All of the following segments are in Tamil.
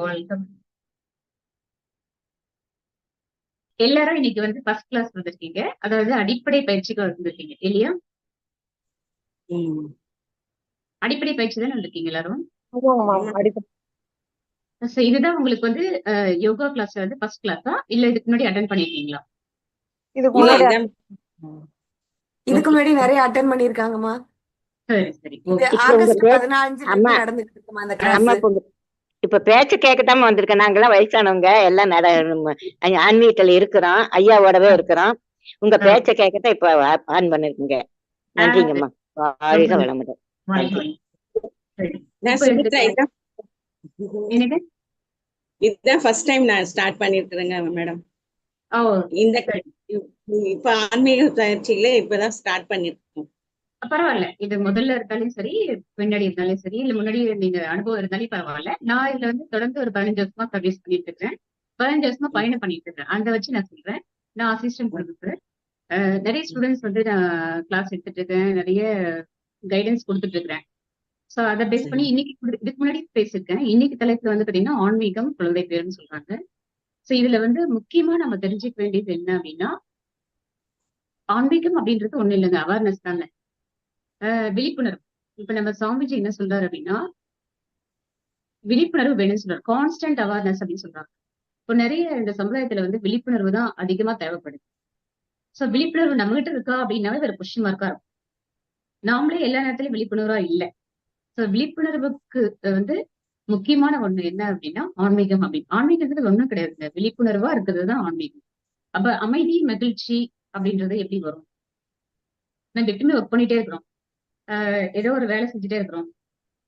வெல்கம். எல்லாரும் இன்னைக்கு வந்து ஃபர்ஸ்ட் கிளாஸ் வந்திருக்கீங்க. அதாவது அடிப்படை பயிற்சிக்கு வந்திருக்கீங்க இல்லையா? அடிப்படை பயிற்சி தானே வந்திருக்கீங்க எல்லாரும்? இதுதான் உங்களுக்கு வந்து யோகா கிளாஸ் வந்து ஃபர்ஸ்ட் கிளாஸா இல்ல இதுக்கு முன்னாடி அட்டென்ட் பண்ணிருக்கீங்களா? இதுக்கு முன்னாடி நிறைய அட்டென்ட் பண்ணிருக்காங்கம்மா. சரி சரி. ஆகஸ்ட் 15 நடந்துட்டு இருக்குமா அந்த கிளாஸ். இப்ப பேச்சு கேட்கத்தாம வந்திருக்கேன். நாங்கெல்லாம் வயசானவங்க எல்லாம் ஆன்மீகத்துல இருக்கிறோம், ஐயாவோடவே இருக்கிறோம். உங்க பேச்ச கேட்கத்தான் இப்ப ஆன் பண்ணிருக்கீங்க. நன்றிங்கம்மா. வாழ்க வளமுடன். இதுதான் ஃபர்ஸ்ட் டைம் நான் ஸ்டார்ட் பண்ணிருக்கிறேங்க மேடம். இந்த இப்ப ஆன்மீக பயிற்சியில இப்பதான் ஸ்டார்ட் பண்ணிருக்கோம். பரவாயில்ல. இது முதல்ல இருந்தாலும் சரி, பின்னாடி இருந்தாலும் சரி, இல்ல முன்னாடி நீங்க அனுபவம் இருந்தாலும் பரவாயில்ல. நான் இதுல வந்து தொடர்ந்து ஒரு 15 வருஷமா சர்வீஸ் பண்ணிட்டு இருக்கேன். 15 வருஷமா பயணம் பண்ணிட்டு இருக்கேன். அதை வச்சு நான் சொல்றேன். நான் அசிஸ்டன்ட் ப்ரொஃபசர். நிறைய ஸ்டூடெண்ட்ஸ் வந்து நான் கிளாஸ் எடுத்துட்டு இருக்கேன், நிறைய கைடன்ஸ் கொடுத்துட்டு இருக்கிறேன். ஸோ அதை பேஸ் பண்ணி இன்னைக்கு இதுக்கு முன்னாடி பேசியிருக்கேன். இன்னைக்கு தலைப்புல வந்து பாத்தீங்கன்னா ஆன்மீகம் குழந்தை பேருன்னு சொல்றாங்க. ஸோ இதுல வந்து முக்கியமா நம்ம தெரிஞ்சுக்க வேண்டியது என்ன அப்படின்னா, ஆன்மீகம் அப்படின்றது ஒண்ணு இல்லைங்க, அவேர்னஸ் தாங்க, விழிப்புணர்வு. இப்ப நம்ம சாமிஜி என்ன சொல்றாரு அப்படின்னா, விழிப்புணர்வு வேணும்னு சொல்றாரு. கான்ஸ்டன்ட் அவேர்னஸ் அப்படின்னு சொல்றாங்க. இப்போ நிறைய இந்த சமுதாயத்துல வந்து விழிப்புணர்வு தான் அதிகமா தேவைப்படுது. சோ விழிப்புணர்வு நம்ம கிட்ட இருக்கா அப்படின்னாவே வேற கொஸ்டின் மார்க்கா இருக்கும். நாமளே எல்லா நேரத்திலயும் விழிப்புணர்வா இல்லை. சோ விழிப்புணர்வுக்கு வந்து முக்கியமான ஒண்ணு என்ன அப்படின்னா ஆன்மீகம் அப்படின்னு. ஆன்மீகத்துக்கு ஒண்ணும் கிடையாதுங்க, விழிப்புணர்வா இருக்கிறது தான் ஆன்மீகம். அப்ப அமைதி மகிழ்ச்சி அப்படின்றது எப்படி வரும்? நம்ம எப்பவுமே ஒர்க் பண்ணிட்டே இருக்கிறோம், ஏதோ ஒரு வேலை செஞ்சுட்டே இருக்கிறோம்.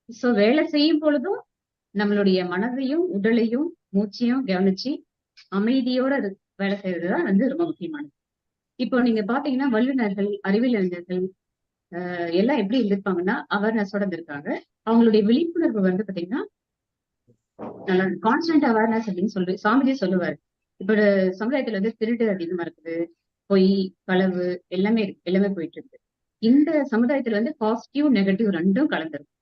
சோ வேலை செய்யும் பொழுதும் நம்மளுடைய மனதையும் உடலையும் மூச்சையும் கவனிச்சு அமைதியோட வேலை செய்யறதுதான் வந்து ரொம்ப முக்கியமானது. இப்போ நீங்க பாத்தீங்கன்னா வல்லுநர்கள், அறிவியல் அறிஞர்கள் எல்லாம் எப்படி இருந்திருப்பாங்கன்னா அவேர்னஸோட இருந்திருக்காங்க. அவங்களுடைய விழிப்புணர்வு வந்து பாத்தீங்கன்னா கான்ஸ்டன்ட் அவேர்னஸ் அப்படின்னு சொல்லி சாமிஜி சொல்லுவாரு. இப்ப சமுதாயத்துல வந்து திருட்டு அதிகமா இருக்குது, பொய் களவு எல்லாமே இருக்கு, எல்லாமே போயிட்டு இருக்கு. இந்த சமுதாயத்துல வந்து பாசிட்டிவ் நெகட்டிவ் ரெண்டும் கலந்துருக்கு.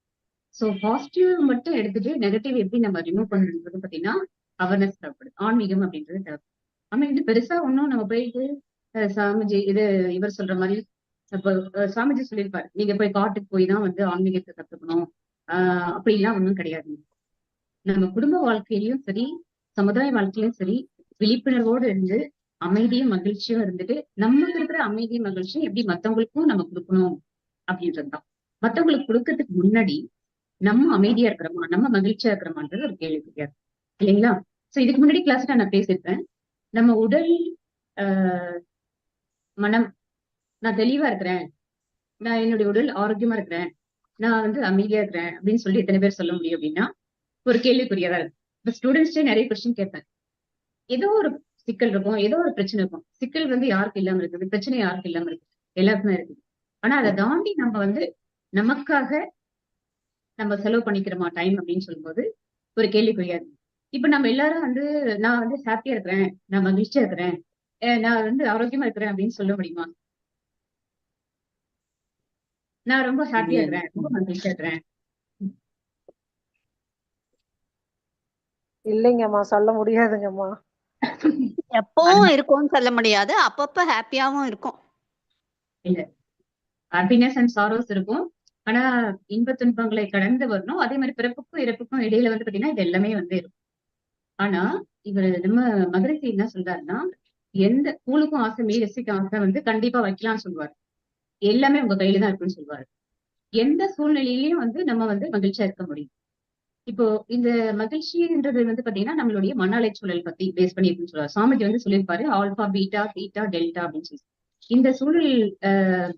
சோ பாசிட்டிவ் மட்டும் எடுத்துட்டு நெகட்டிவ் எப்படி நம்ம ரிமூவ் பண்றது பாத்தீங்கன்னா அவேர்னஸ் தேவைப்படுது. ஆன்மீகம் அப்படின்றது தேவைப்படுது. ஆன்மீகம் பெருசா ஒன்னும் நம்ம போயிட்டு சாமிஜி இது இவர் சொல்ற மாதிரி இப்ப சாமிஜி சொல்லியிருப்பாரு, நீங்க போய் காட்டுக்கு போய் தான் வந்து ஆன்மீகத்தை கத்துக்கணும் அப்படிலாம் ஒண்ணும் கிடையாது. நம்ம குடும்ப வாழ்க்கையிலயும் சரி, சமுதாய வாழ்க்கையிலும் சரி, விழிப்புணர்வோடு இருந்து அமைதியும் மகிழ்ச்சியும் இருந்துட்டு நமக்கு இருக்கிற அமைதியும் மகிழ்ச்சியும் எப்படி மத்தவங்களுக்கும் நம்ம கொடுக்கணும் அப்படின்றதுதான். மத்தவங்களுக்கு கொடுக்கறதுக்கு முன்னாடி நம்ம அமைதியா இருக்கிறோமா, நம்ம மகிழ்ச்சியா இருக்கிறோமான்றது ஒரு கேள்வி கிடையாது இல்லைங்களா? சோ இதுக்கு முன்னாடி கிளாஸ்ல நான் பேசியிருப்பேன், நம்ம உடல் மனம் நான் தெளிவா இருக்கிறேன், நான் என்னுடைய உடல் ஆரோக்கியமா இருக்கிறேன், நான் வந்து அமைதியா இருக்கிறேன் அப்படின்னு சொல்லி எத்தனை பேர் சொல்ல முடியும் அப்படின்னா ஒரு கேள்விக்குரியதா இருக்கு. இப்ப ஸ்டூடெண்ட்ஸ்டே நிறைய கொஸ்டின் கேட்பேன். ஏதோ ஒரு சிக்கல் இருக்கும், ஏதோ ஒரு பிரச்சனை இருக்கும். சிக்கல் வந்து யாருக்கு இல்லாம இருக்குது, பிரச்சனை யாருக்கு இல்லாம இருக்கு, எல்லாருக்குமே இருக்குது. ஆனா அதை தாண்டி நம்ம வந்து நமக்காக நம்ம செலவு பண்ணிக்கிறோமா டைம் அப்படின்னு சொல்லும்போது ஒரு கேள்விக்குரியாது. இப்ப நம்ம எல்லாரும் வந்து நான் வந்து ஹாப்பியா இருக்கிறேன், நான் மகிழ்ச்சியா இருக்கிறேன், நான் வந்து ஆரோக்கியமா இருக்கிறேன் அப்படின்னு சொல்ல முடியுமா? நான் ரொம்ப ஹாப்பியா இருக்கிறேன், ரொம்ப மகிழ்ச்சியா இருக்கிறேன். இல்லைங்கம்மா, சொல்ல முடியாதுங்கம்மா. எப்பவும் இருக்கும்னு சொல்ல முடியாது, அப்பப்ப ஹாப்பியாவும் இருக்கும். இல்ல, ஹாப்பினஸ் அண்ட் சாரோஸ் இருக்கும். ஆனா இன்ப துன்பங்களை கடந்து வரணும். அதே மாதிரி பிறப்புக்கும் இறப்புக்கும் இடையில வந்து பாத்தீங்கன்னா இது எல்லாமே வந்து இருக்கும். ஆனா இவர் நம்ம மகரிஷி என்ன சொல்றாருன்னா, எந்த கூழுக்கும் ஆசை மீரசிக்கும் ஆசை வந்து கண்டிப்பா வைக்கலாம்னு சொல்லுவாரு. எல்லாமே உங்க கையில தான் இருக்குன்னு சொல்லுவாரு. எந்த சூழ்நிலையிலயும் வந்து நம்ம வந்து மகிழ்ச்சியா இருக்க முடியும். இப்போ இந்த மகிழ்ச்சின்றது வந்து பாத்தீங்கன்னா நம்மளுடைய மன அலைச்சூழல் பத்தி பேஸ் பண்ணி இருக்குன்னு சொல்லுவாரு. சாமிஜி வந்து சொல்லியிருப்பாரு ஆல்பா பீட்டா தீட்டா டெல்டா அப்படின்னு சொல்லி. இந்த சூழல்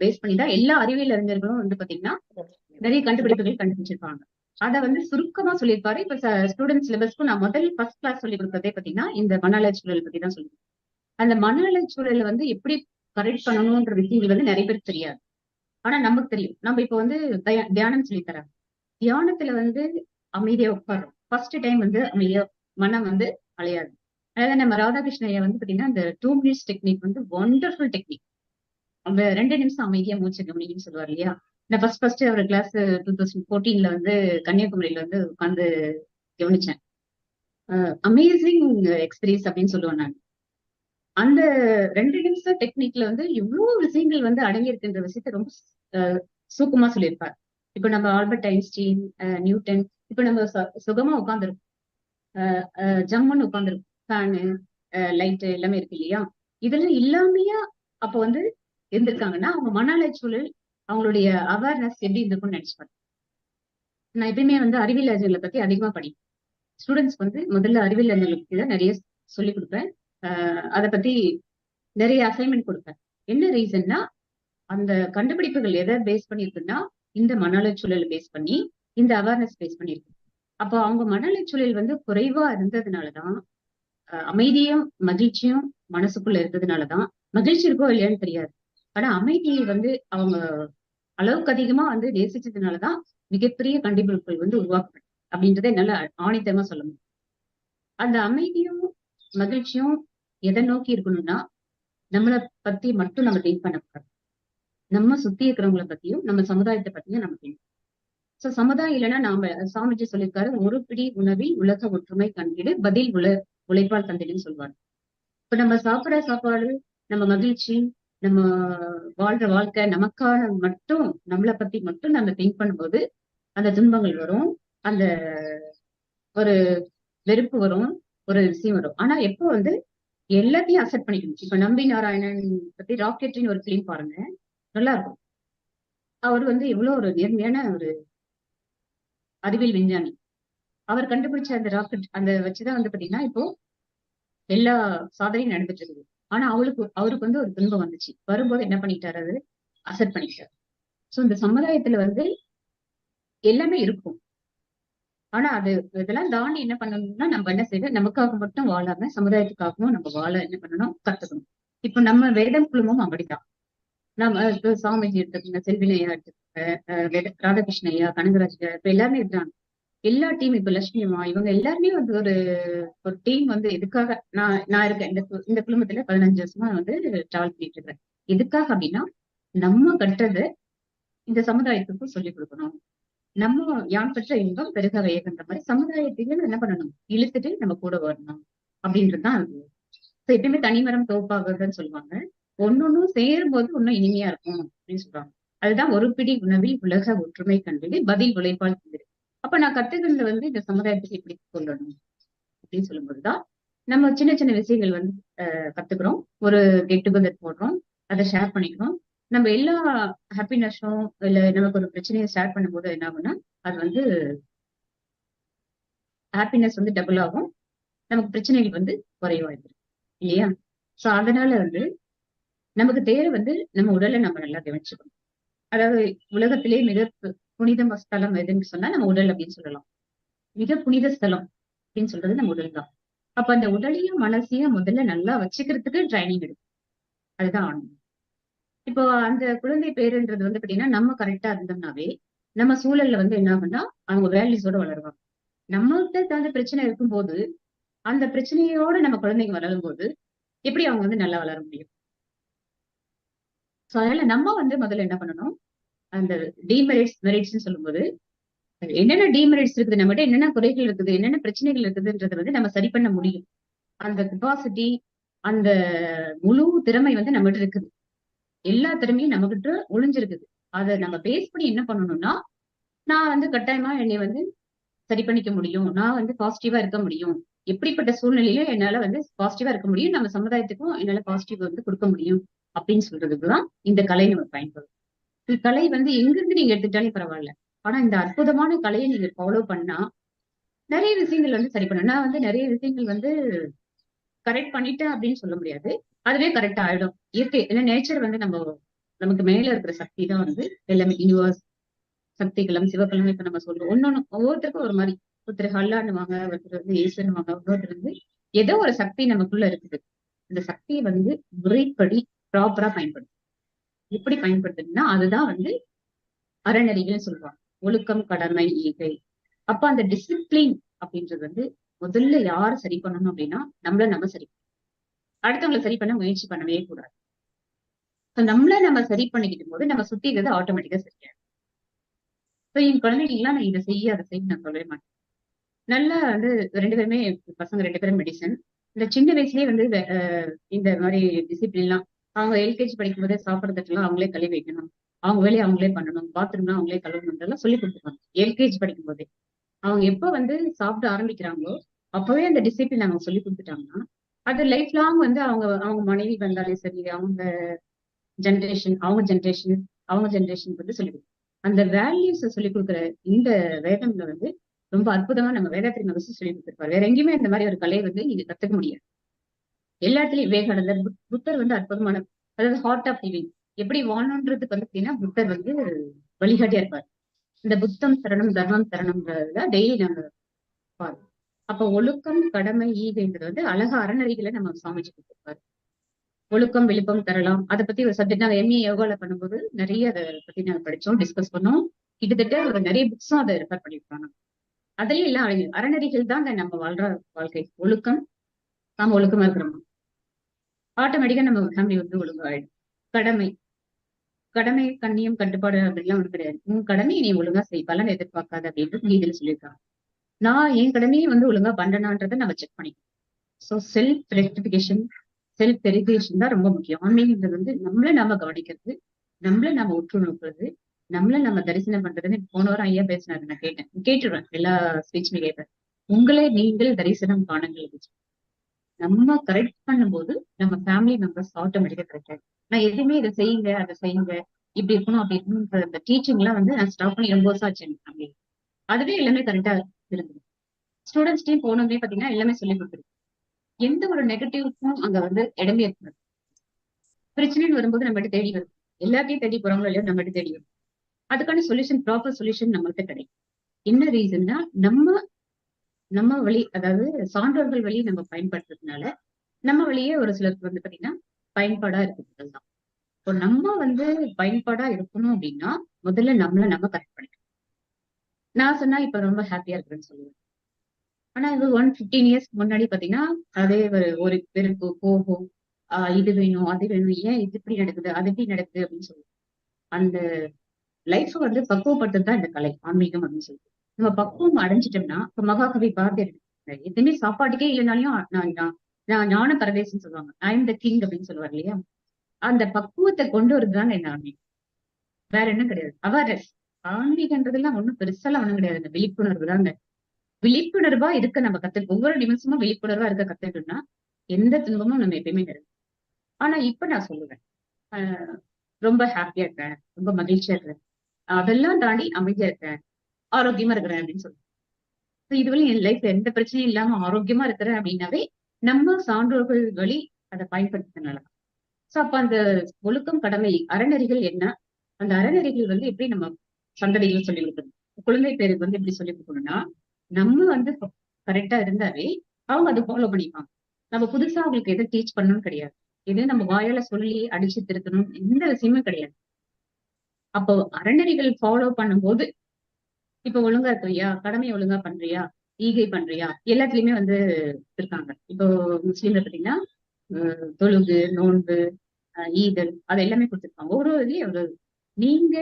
பேஸ் பண்ணி தான் எல்லா அறிவியல் அறிஞர்களும் வந்து பாத்தீங்கன்னா நிறைய கண்டுபிடிப்புகள் கண்டுபிடிச்சிருப்பாங்க. அதை வந்து சுருக்கமா சொல்லியிருப்பாரு. இப்ப ஸ்டூடெண்ட் சிலபஸ்க்கும் நான் முதல் ஃபர்ஸ்ட் கிளாஸ் சொல்லி கொடுக்கறதே பாத்தீங்கன்னா இந்த மன அலைச்சூழல் பத்தி தான் சொல்லியிருக்கேன். அந்த மன அலைச்சூழலை வந்து எப்படி கரெக்ட் பண்ணணும்ன்ற விஷயங்கள் வந்து நிறைய பேருக்கு தெரியாது. ஆனா நமக்கு தெரியும். நம்ம இப்ப வந்து தியானம் சொல்லித்தராங்க. தியானத்துல வந்து அமைதியா உட்காரும். ஃபர்ஸ்ட் டைம் வந்து அமைதியா மனம் வந்து அலையாது. அதாவது நம்ம ராதாகிருஷ்ண ஐயா வந்து பாத்தீங்கன்னா இந்த 2 minutes டெக்னிக் வந்து ஒண்டர்ஃபுல் டெக்னிக். அந்த 2 நிமிஷம் அமைதியா மூச்சு கவனின்னு சொல்லுவார் இல்லையா? நான் ஃபர்ஸ்ட் அவர் கிளாஸ் 2014 வந்து கன்னியாகுமரியில வந்து உட்கார்ந்து கவனிச்சேன். அமேசிங் எக்ஸ்பீரியன்ஸ் அப்படின்னு சொல்லுவேன் நான். அந்த 2 நிமிஷம் டெக்னிக்ல வந்து இவ்வளவு விஷயங்கள் வந்து அடங்கி இருக்குன்ற விஷயத்த ரொம்ப சூக்கமா சொல்லியிருப்பார். இப்ப நம்ம ஆல்பர்ட் ஐன்ஸ்டீன், நியூட்டன், இப்ப நம்ம சுகமா உட்காந்துருக்கோம், ஜம்முன்னு உட்காந்துருக்கோம், ஃபேனு, லைட் எல்லாமே இருக்கு இல்லையா? இதெல்லாம் இல்லாமையா அப்ப வந்து இருந்திருக்காங்கன்னா அவங்க மன அலைச்சூழல், அவங்களுடைய அவேர்னஸ் எப்படி இருந்திருக்கும்னு நினைச்சுப்பாங்க. நான் எப்பயுமே வந்து அறிவியல் அறிஞர்களை பத்தி அதிகமா படிப்பேன். ஸ்டூடெண்ட்ஸ்க்கு வந்து முதல்ல அறிவியல் அறிஞர்களுக்கு தான் நிறைய சொல்லிக் கொடுப்பேன். அதை பத்தி நிறைய அசைன்மெண்ட் கொடுப்பேன். என்ன ரீசன்னா, அந்த கண்டுபிடிப்புகள் எதை பேஸ் பண்ணியிருக்குன்னா, இந்த மன அலைச்சூழலை பேஸ் பண்ணி, இந்த அவேர்னஸ் பேஸ் பண்ணியிருக்கு. அப்போ அவங்க மன அலைச்சூழல் வந்து குறைவா இருந்ததுனாலதான், அமைதியும் மகிழ்ச்சியும் மனசுக்குள்ள இருந்ததுனாலதான், மகிழ்ச்சி இருக்கோ இல்லையான்னு தெரியாது, ஆனா அமைதியை வந்து அவங்க அளவுக்கு அதிகமா வந்து நேசிச்சதுனாலதான் மிகப்பெரிய கண்டுபிடிப்புகள் வந்து உருவாக்கப்படும் அப்படின்றத என்னால ஆணித்தரமா சொல்ல முடியும். அந்த அமைதியும் மகிழ்ச்சியும் எதை நோக்கி இருக்கணும்னா, நம்மளை பத்தி மட்டும் நம்ம திங்க் பண்ணக்கூடாது, நம்ம சுத்தி இருக்கிறவங்களை பத்தியும் நம்ம சமுதாயத்தை பத்தியும் நம்ம திங்க். சோ சமுதாயம் இல்லைன்னா நாம, சாமிஜி சொல்லியிருக்காரு, ஒரு பிடி உணவில் உலக ஒற்றுமை கண்டிடு, பதில் உழைப்பால் தந்திடுன்னு சொல்லுவாரு. இப்ப நம்ம சாப்பிடுற சாப்பாடு, நம்ம மகிழ்ச்சி, நம்ம வாழ்ற வாழ்க்கை நமக்கான மட்டும், நம்மளை பத்தி மட்டும் நம்ம திங்க் பண்ணும்போது அந்த துன்பங்கள் வரும், அந்த ஒரு வெறுப்பு வரும், ஒரு விஷயம் வரும். ஆனா எப்போ வந்து எல்லாத்தையும் அக்செப்ட் பண்ணிக்கணும். இப்ப நம்பி நாராயணன் பத்தி ராக்கெட்ரின்னு ஒரு பிலிம் பாருங்க, நல்லா இருக்கும். அவர் வந்து எவ்வளவு ஒரு நேர்மையான ஒரு அறிவியல் விஞ்ஞானி. அவர் கண்டுபிடிச்ச அந்த ராக்கெட் அந்த வச்சுதான் வந்து பாத்தீங்கன்னா இப்போ எல்லா சாதனையும் நடந்துட்டு இருக்குது. ஆனா அவருக்கு வந்து ஒரு துன்பம் வந்துச்சு. வரும்போது என்ன பண்ணிட்டாரு, அது அக்செப்ட் பண்ணிட்டாரு. சோ இந்த சமுதாயத்துல வந்து எல்லாமே இருக்கும். ஆனா அது இதெல்லாம் தாண்டி என்ன பண்ணணும்னா, நம்ம என்ன செய்யணும், நமக்காக மட்டும் வாழாம சமுதாயத்துக்காகவும் நம்ம வாழ என்ன பண்ணணும், கத்துக்கணும். இப்ப நம்ம வேதம் குழுமம் அப்படித்தான். நம்ம இப்ப சாமிஜி எடுத்துக்கோங்க, செல்வின் ஐயா எடுத்துக்கோங்க, ராதாகிருஷ்ண ஐயா, கனகராஜ் ஐயா, இப்ப எல்லாமே இருக்காங்க. எல்லா டீம், இப்ப லட்சுமி அம்மா, இவங்க எல்லாருமே வந்து ஒரு டீம் வந்து எதுக்காக, நான் இருக்கேன் இந்த குழுமத்துல 15 வருஷமா வந்து டிராவல் பண்ணிட்டு இருக்கேன். எதுக்காக அப்படின்னா, நம்ம கட்டுறத இந்த சமுதாயத்துக்கும் சொல்லிக் கொடுக்கணும். நம்ம யான் பெற்ற இன்பம் பெருக வேகன்ற மாதிரி சமுதாயத்தையும் என்ன பண்ணணும், இழுத்துட்டு நம்ம கூட வரணும் அப்படின்றதுதான் அது. எப்பயுமே தனிமரம் தோப்பாகுதுன்னு சொல்லுவாங்க. ஒன்னொன்னும் சேரும் போது இன்னும் இனிமையா இருக்கும் அப்படின்னு சொல்றாங்க. அதுதான் ஒரு பிடி உணவில் உலக ஒற்றுமை கண்டது, பதில் உழைப்பால் தந்தது. அப்ப நான் கத்துக்கிறது வந்து இந்த சமுதாயத்துக்கு எப்படி கொள்ளணும் அப்படின்னு சொல்லும்போதுதான் நம்ம சின்ன சின்ன விஷயங்கள் வந்து கத்துக்கிறோம். ஒரு கெட் டுகெதர் போடுறோம், அதை ஷேர் பண்ணிக்கிறோம். நம்ம எல்லா ஹாப்பினஸும் இல்ல நமக்கு ஒரு பிரச்சனையை ஷேர் பண்ணும்போது என்ன ஆகும்னா, அது வந்து ஹாப்பினஸ் வந்து டபுள் ஆகும், நமக்கு பிரச்சனைகள் வந்து குறைவாயிருக்கு இல்லையா? சோ அதனால வந்து நமக்கு தேவை வந்து நம்ம உடலை நம்ம நல்லா கவனிச்சுக்கணும். அதாவது உலகத்திலே மிக புனித ஸ்தலம் எதுன்னு சொன்னா நம்ம உடல் அப்படின்னு சொல்லலாம். மிக புனித ஸ்தலம் அப்படின்னு சொல்றது நம்ம உடல் தான். அப்ப அந்த உடலையும் மனசையும் முதல்ல நல்லா வச்சுக்கிறதுக்கு ட்ரைனிங் எடுக்கும். அதுதான் ஆணும். இப்போ அந்த குழந்தை பேருன்றது வந்து பாத்தீங்கன்னா, நம்ம கரெக்டா இருந்தோம்னாவே நம்ம சூழல்ல வந்து என்ன ஆகும்னா அவங்க வேல்யூஸோட வளருவாங்க. நம்மகிட்ட தகுந்த பிரச்சனை இருக்கும்போது அந்த பிரச்சனையோட நம்ம குழந்தைங்க வளரும் போது எப்படி அவங்க வந்து நல்லா வளர முடியும்? சோ அதனால நம்ம வந்து முதல்ல என்ன பண்ணணும், அந்த மெரிட்ஸ்ன்னு சொல்லும்போது என்னென்ன டிமெரிட்ஸ் இருக்குது, நம்மகிட்ட என்னென்ன குறைகள் இருக்குது, என்னென்ன பிரச்சனைகள் இருக்குதுன்றதை வந்து நம்ம சரி பண்ண முடியும். அந்த கெப்பாசிட்டி, அந்த முழு திறமை வந்து நம்மகிட்ட இருக்குது. எல்லா திறமையும் நம்ம கிட்ட ஒளிஞ்சிருக்குது. அதை நம்ம பேஸ் பண்ணி என்ன பண்ணணும்னா, நான் வந்து கட்டாயமா என்னை வந்து சரி பண்ணிக்க முடியும், நான் வந்து பாசிட்டிவா இருக்க முடியும், எப்படிப்பட்ட சூழ்நிலையிலும் என்னால வந்து பாசிட்டிவா இருக்க முடியும், நம்ம சமுதாயத்துக்கும் என்னால பாசிட்டிவ் வந்து கொடுக்க முடியும் அப்படின்னு சொல்றதுக்குதான் இந்த கலை நம்ம பயன்படும். கலை வந்து எங்கிருந்து நீங்க எடுத்துக்கிட்டாலும் பரவாயில்ல, ஆனா இந்த அற்புதமான கலையை நீங்க ஃபாலோ பண்ணா நிறைய விஷயங்கள் வந்து சரி பண்ணணும். நான் வந்து நிறைய விஷயங்கள் வந்து கரெக்ட் பண்ணிட்டேன் அப்படின்னு சொல்ல முடியாது, அதுவே கரெக்டா ஆயிடும். இயற்கை ஏன்னா நேச்சர் வந்து நமக்கு மேல இருக்கிற சக்தி தான் வந்து எல்லாமே, யூனிவர்ஸ், சக்திகளும் சிவக்களும் இப்ப நம்ம சொல்றோம். ஒன்னொன்னு ஒவ்வொருத்தருக்கும் ஒரு மாதிரி, ஒருத்தர் ஹல்லான்னுவாங்க, ஒருத்தர் வந்து ஏசுன்னுவாங்க, இன்னொருத்தர் வந்து ஏதோ ஒரு சக்தி நமக்குள்ள இருக்குது. அந்த சக்தியை வந்து முறைப்படி ப்ராப்பரா பயன்படுத்தும். எப்படி பயன்படுத்துதுன்னா அதுதான் வந்து அறநெறிகள்னு சொல்லுவாங்க. ஒழுக்கம், கடமை, ஈகை. அப்ப அந்த டிசிப்ளின் அப்படின்றது வந்து முதல்ல யார் சரி பண்ணணும் அப்படின்னா நம்மள நம்ம சரி, அடுத்தவங்களை சரி பண்ண முயற்சி பண்ணவே கூடாது. நம்மள நம்ம சரி பண்ணிக்கிட்டும் போது நம்ம சுத்தி இருக்கிறது ஆட்டோமேட்டிக்கா சரியா. என் குழந்தைகளுக்கு எல்லாம் நான் இதை செய்ய அதை செய்ய நான் சொல்லவே மாட்டேன். நல்லா வந்து 2 பேருமே பசங்க 2 பேரும் மெடிசன். இந்த சின்ன வயசுலயே வந்து இந்த மாதிரி டிசிப்ளின்லாம் அவங்க எல்கேஜி படிக்கும்போதே சாப்பிடுறதுக்கெல்லாம் அவங்களே கழுவி வைக்கணும். அவங்க வேலையை அவங்களே பண்ணணும். பாத்ரூம்லாம் அவங்களே கழுவணுன்றதெல்லாம் சொல்லி கொடுத்துருவாங்க. எல்கேஜி படிக்கும்போதே. அவங்க எப்ப வந்து சாப்பிட ஆரம்பிக்கிறாங்களோ, அப்பவே அந்த டிசிப்ளின் அவங்க சொல்லி கொடுத்துட்டாங்கன்னா, அது லைஃப் லாங் வந்து அவங்க அவங்க மனைவி வந்தாலே சரி, ஜெனரேஷன் அவங்க ஜெனரேஷனுக்கு வந்து சொல்லிக் கொடுக்கும். அந்த வேல்யூஸ சொல்லிக் கொடுக்குற இந்த வேதம்ல வந்து ரொம்ப அற்புதமா நம்ம வேதாத்திரி மகர்ஷி சொல்லி கொடுத்திருப்பாரு. வேற எங்கேயுமே இந்த மாதிரி ஒரு கலையை வந்து நீங்க கத்துக்க முடியாது. எல்லா இடத்துலயும் விவேகானந்தர், புத்தர் வந்து அற்புதமான, அதாவது ஹார்ட் ஆஃப் லிவிங் எப்படி வாழணுன்றதுக்கு வந்து பாத்தீங்கன்னா புத்தர் வந்து வழிகாட்டியா இருப்பார். இந்த புத்தம் சரணம் தர்மம் சரணம்ன்றதுல டெய்லி நம்ம பார்ப்போம். அப்ப ஒழுக்கம், கடமை, ஈகைன்றது வந்து அழகா அறநெறிகளை நம்ம சாமிச்சு கொடுத்திருப்பாரு. ஒழுக்கம் விழுப்பம் தரலாம். அதை பத்தி ஒரு சப்ஜெக்ட் நாங்க எம்ஏ யோகால பண்ணும்போது நிறைய அதை பத்தி நாங்க படிச்சோம், டிஸ்கஸ் பண்ணோம். கிட்டத்தட்ட ஒரு நிறைய புக்ஸும் அதை ரெஃபர் பண்ணிருப்பாங்க. அதுலயும் எல்லாம் அறநெறிகள் தான் நம்ம வாழ்ற வாழ்க்கை. ஒழுக்கம், நாம ஒழுக்கமா இருக்கிறோம், ஆட்டோமேட்டிக்கா நம்ம ஃபேமிலி வந்து ஒழுங்காயிடும். கடமை, கடமை கண்ணியம் கட்டுப்பாடு அப்படிலாம் ஒண்ணு கிடையாது. உன் கடமையை நீ ஒழுங்கா செய், பலன் எதிர்பார்க்காத அப்படின்ட்டு கீதையில சொல்லியிருக்காங்க. நான் என் கடமையை வந்து ஒழுங்கா பண்றேனான்றதை நம்ம செக் பண்ணிக்கணும். So self rectification, self verification தான் ரொம்ப முக்கியம். ஆன்மீகன்றது வந்து நம்மள நாம கவனிக்கிறது, நம்மள நாம உற்று நோக்குறது, நம்மள நம்ம தரிசனம் பண்றதுன்னு போன வாரம் ஐயா பேசினாரு, நான் கேட்டுருவேன் எல்லா ஸ்பீச்சுமே கேட்பேன். உங்களை நீங்கள் தரிசனம் காணுங்கள். நம்ம கரெக்ட் பண்ணும்போது நம்ம ஃபேமிலி மெம்பர்ஸ் ஆட்டோமேட்டிக்கா கரெக்ட் ஆகும். நான் எதுவுமே இதை செய்யுங்க அதை செய்யுங்க இப்படி இருக்கணும் அப்படி இருக்கணும்ன்ற அந்த டீச்சிங் எல்லாம் வந்து நான் ஸ்டாப் பண்ணி ரொம்ப வருஷம் ஆச்சு ஃபேமிலி. அதுவே எல்லாமே கரெக்டா இருக்குது. ஸ்டூடெண்ட்ஸ் டீம் போனோமே பாத்தீங்கன்னா எல்லாமே சொல்லி கொடுத்துருக்கு. எந்த ஒரு நெகட்டிவ்க்கும் அங்க வந்து இடமே இருக்காது. பிரச்சனைன்னு வரும்போது நம்மகிட்ட தேடி வரும். எல்லாத்தையும் தேடி போறவங்களோ இல்லையோ நம்மகிட்ட தேடி வரும். அதுக்கான சொல்யூஷன், ப்ராப்பர் சொல்யூஷன் நம்மகிட்ட கிடைக்கும். என்ன ரீசன்னா நம்ம வழி, அதாவது சான்றோர்கள் வழி நம்ம பயன்படுத்துறதுனால நம்ம வழியே ஒரு சிலருக்கு வந்து பாத்தீங்கன்னா பயன்பாடா இருக்குது தான். இப்போ நம்ம வந்து பயன்பாடா இருக்கணும் அப்படின்னா முதல்ல நம்மள நம்ம கரெக்ட் பண்ணிக்கணும். நான் சொன்னா இப்ப ரொம்ப ஹாப்பியா இருக்கிறேன்னு சொல்லுவேன். ஆனா இது 15 இயர்ஸ்க்கு முன்னாடி பாத்தீங்கன்னா அதே ஒரு வெறுப்பு, கோபம், இது வேணும் அது வேணும், ஏன் இது இப்படி நடக்குது அது இப்படி நடக்குது அப்படின்னு சொல்லுவோம். அந்த லைஃப் வந்து பக்குவப்பட்டது தான் இந்த கலை, ஆன்மீகம் அப்படின்னு சொல்லுவோம். நம்ம பக்குவம் அடைஞ்சிட்டோம்னா, இப்ப மகாகவி பாரதியார் எதுவுமே சாப்பாட்டுக்கே இல்லைனாலையும் நான் ஞான பரதேசம் சொல்லுவாங்க, ஐ எம் த கிங் அப்படின்னு சொல்லுவார் இல்லையா. அந்த பக்குவத்தை கொண்டு வருதுதாங்க இந்த ஆன்மீகம், வேற என்ன கிடையாது. அவேர்னஸ், ஆன்மீகன்றதெல்லாம் ஒண்ணும் பெருசாலாம் ஒண்ணும் கிடையாது. இந்த விழிப்புணர்வு தாங்க. விழிப்புணர்வா இருக்க நம்ம ஒவ்வொரு நிமிஷமும் விழிப்புணர்வா இருக்க கத்துக்கிட்டோம்னா எந்த துன்பமும் நம்ம எப்பயுமே கிடையாது. ஆனா இப்ப நான் சொல்லுவேன், ரொம்ப ஹாப்பியா இருக்கேன், ரொம்ப மகிழ்ச்சியா இருக்கேன், அதெல்லாம் தாண்டி அமைதியா இருக்கேன், ஆரோக்கியமா இருக்கிறேன் அப்படின்னு சொல்லுவேன். இதுவரை என் லைஃப்ல எந்த பிரச்சனையும் இல்லாம ஆரோக்கியமா இருக்கிறேன் அப்படின்னாவே நம்ம சான்றோர்கள் வழி அதை பயன்படுத்தினால. சோ அப்ப அந்த ஒழுக்கம், கடமை, அறநெறிகள் என்ன, அந்த அறநெறிகள் வந்து எப்படி நம்ம சந்ததிகள் சொல்லி கொடுக்கணும், குழந்தை பேருக்கு வந்து எப்படி சொல்லி கொடுக்கணும்னா நம்ம வந்து கரெக்டா இருந்தாவே அவங்க அதை ஃபாலோ பண்ணிப்பாங்க. நம்ம புதுசா அவங்களுக்கு எதை டீச் பண்ணணும்னு கிடையாது. எது நம்ம வாயால சொல்லி அடிச்சு திருத்தணும் எந்த விஷயமும் கிடையாது. அப்போ அறநெறிகள் ஃபாலோ பண்ணும்போது இப்ப ஒழுங்கா இருக்கிறியா, கடமையை ஒழுங்கா பண்றியா, ஈகை பண்றியா, எல்லாத்துலயுமே வந்து இருக்காங்க. இப்போ முஸ்லீம்ல பாத்தீங்கன்னா தொழுகு, நோன்பு, ஈதல் அது எல்லாமே கொடுத்துருக்காங்க. ஒரு இதுலயும் ஒரு நீங்க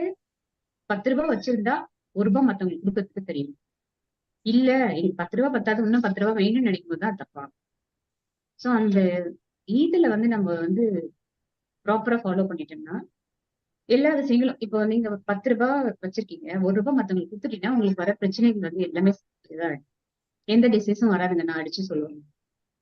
10 ரூபாய் வச்சிருந்தா 1 ரூபாய் மத்தவங்களுக்கு கொடுக்கறதுக்கு தெரியும். இல்ல எனக்கு 10 ரூபாய் பத்தாது, இன்னும் 10 ரூபாய் வேணும்னு நினைக்கும் போதுதான் தப்பா. சோ அந்த ஈதுல வந்து நம்ம வந்து ப்ராப்பரா ஃபாலோ பண்ணிட்டோம்னா எல்லா விஷயங்களும், இப்போ நீங்க 10 ரூபாய் வச்சிருக்கீங்க, 1 ரூபாய் மத்தவங்களுக்கு கொடுத்துட்டீங்கன்னா உங்களுக்கு வர பிரச்சனைகள் வந்து எல்லாமே இதாயிடும். எந்த டிசீஸும் வராதுங்க, நான் அடிச்சு சொல்லுவேன்.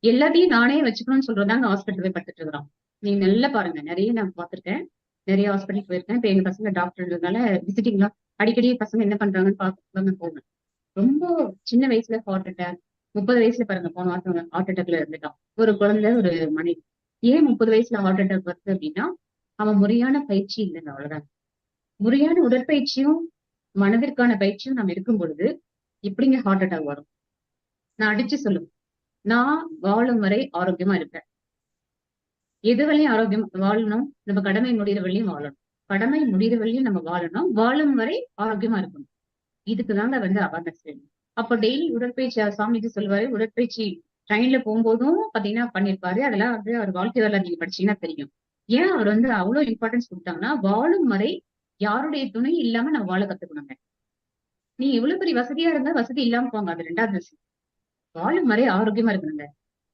எல்லாத்தையும் நானே வச்சுக்கணும்னு சொல்றதாங்க ஹாஸ்பிட்டல் போய் படுத்துட்டு இருக்கிறோம். நீங்க நல்லா பாருங்க, நிறைய நான் பார்த்திருக்கேன், நிறைய ஹாஸ்பிட்டல் போயிருக்கேன். இப்ப எங்க பசங்க டாக்டர்ன்றதுனால விசிட்டிங்லாம் அடிக்கடி பசங்க என்ன பண்றாங்கன்னு பார்க்க போவேன். ரொம்ப சின்ன வயசுல ஹார்ட் அட்டாக், 30 வயசுல பாருங்க போன வாரம் ஹார்ட் அட்டாக்ல இருந்துட்டான் ஒரு குழந்தை, ஒரு மனைவி. ஏன் 30 வயசுல ஹார்ட் அட்டாக் வருது அப்படின்னா அவன் முறையான பயிற்சி இல்லைங்க, அவ்வளவுதான். முறையான உடற்பயிற்சியும் மனதிற்கான பயிற்சியும் நம்ம இருக்கும் பொழுது எப்படிங்க ஹார்ட் அட்டாக் வரும்? நான் அடிச்சு சொல்லுவேன், நான் வாழும் வரை ஆரோக்கியமா இருப்பேன். எது வரையும் ஆரோக்கியம் வாழணும், நம்ம கடமை முடிகிற வரையும் வாழணும், கடமை முடிகிற வரையும் நம்ம வாழணும், வாழும் வரை ஆரோக்கியமா இருக்கணும். இதுக்குதாங்க வந்து அவேர்னஸ் வேணும். அப்ப டெய்லி உடற்பயிற்சி சாமிக்கு சொல்லுவாரு, உடற்பயிற்சி ட்ரெயின்ல போகும்போதும் பாத்தீங்கன்னா பண்ணிருப்பாரு. அதெல்லாம் வந்து அவர் வாழ்க்கை வரலாறு நீங்க படிச்சீங்கன்னா தெரியும். ஏன் அவர் வந்து அவ்வளவு இம்பார்ட்டன்ஸ் கொடுத்தாங்கன்னா, வாழும் வரை யாருடைய துணை இல்லாம நம்ம வாழ கத்துக்கணுங்க. நீ எவ்வளவு பெரிய வசதியா இருந்தா வசதி இல்லாம போங்க, அது 2வது விஷயம். வாழும் வரை ஆரோக்கியமா இருக்கணுங்க.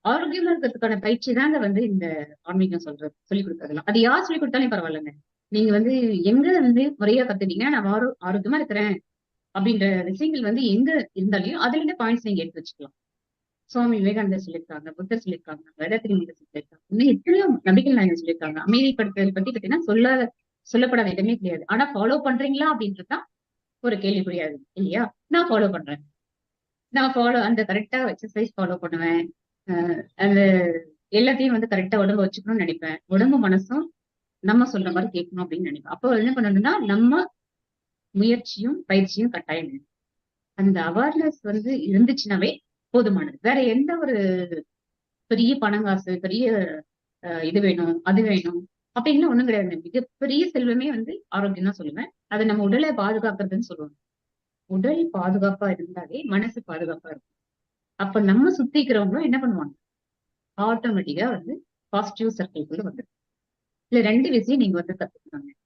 ஆரோக்கியமா இருக்கிறதுக்கான பயிற்சி தாங்க வந்து இந்த ஆன்மீகம் சொல்லிக் கொடுக்கறதெல்லாம். அது யார் சொல்லிக் கொடுத்தாலும் பரவாயில்லைங்க. நீங்க வந்து எங்க வந்து முறையா கத்துட்டீங்கன்னா நான் ஆரோக்கியமா இருக்கிறேன் அப்படின்ற விஷயங்கள் வந்து எங்க இருந்தாலையும் அதுல இருந்து பாயிண்ட்ஸ் நீங்க எடுத்து வச்சுக்கலாம். சுவாமி விவேகானந்தர் சொல்லியிருக்காங்க, புத்தர் சொல்லியிருக்காங்க, வேதாத்திரி முனிவர் சொல்லியிருக்காங்க, இன்னும் எத்தனையோ நபிகள் நாயகம் சொல்லியிருக்காங்க. அமைதிப்படுத்துதல் பத்தி பாத்தீங்கன்னா சொல்லப்படாத இடமே கிடையாது. ஆனா ஃபாலோ பண்றீங்களா அப்படின்றதுதான் ஒரு கேள்விக்குறியாது இல்லையா? நான் ஃபாலோ பண்றேன். அந்த கரெக்டா எக்ஸசைஸ் ஃபாலோ பண்ணுவேன். அந்த எல்லாத்தையும் வந்து கரெக்டா உடம்பு வச்சுக்கணும்னு நினைப்பேன். உடம்பு மனசும் நம்ம சொல்ற மாதிரி கேட்கணும் அப்படின்னு நினைப்பேன். அப்போ என்ன பண்ணணும்னா நம்ம முயற்சியும் பயிற்சியும் கட்டாயம் வேணும். அந்த அவேர்னஸ் வந்து இருந்துச்சுனாவே போதுமானது. வேற எந்த ஒரு பெரிய பணங்காசு, பெரிய இது வேணும், அது வேணும் அப்படின்னு ஒண்ணும் கிடையாது. மிகப்பெரிய செல்வமே வந்து ஆரோக்கியம் தான் சொல்லுவேன். அதை நம்ம உடலை பாதுகாக்கிறதுன்னு சொல்லுவாங்க. உடல் பாதுகாப்பா இருந்தாலே மனசு பாதுகாப்பா இருக்கும். அப்ப நம்ம சுத்திக்கிறவங்களும் என்ன பண்ணுவாங்க, ஆட்டோமேட்டிக்கா வந்து பாசிட்டிவ் சர்க்கிள்குள்ள வந்து இதுல 2 விஷயம் நீங்க வந்து கத்துக்கணும்.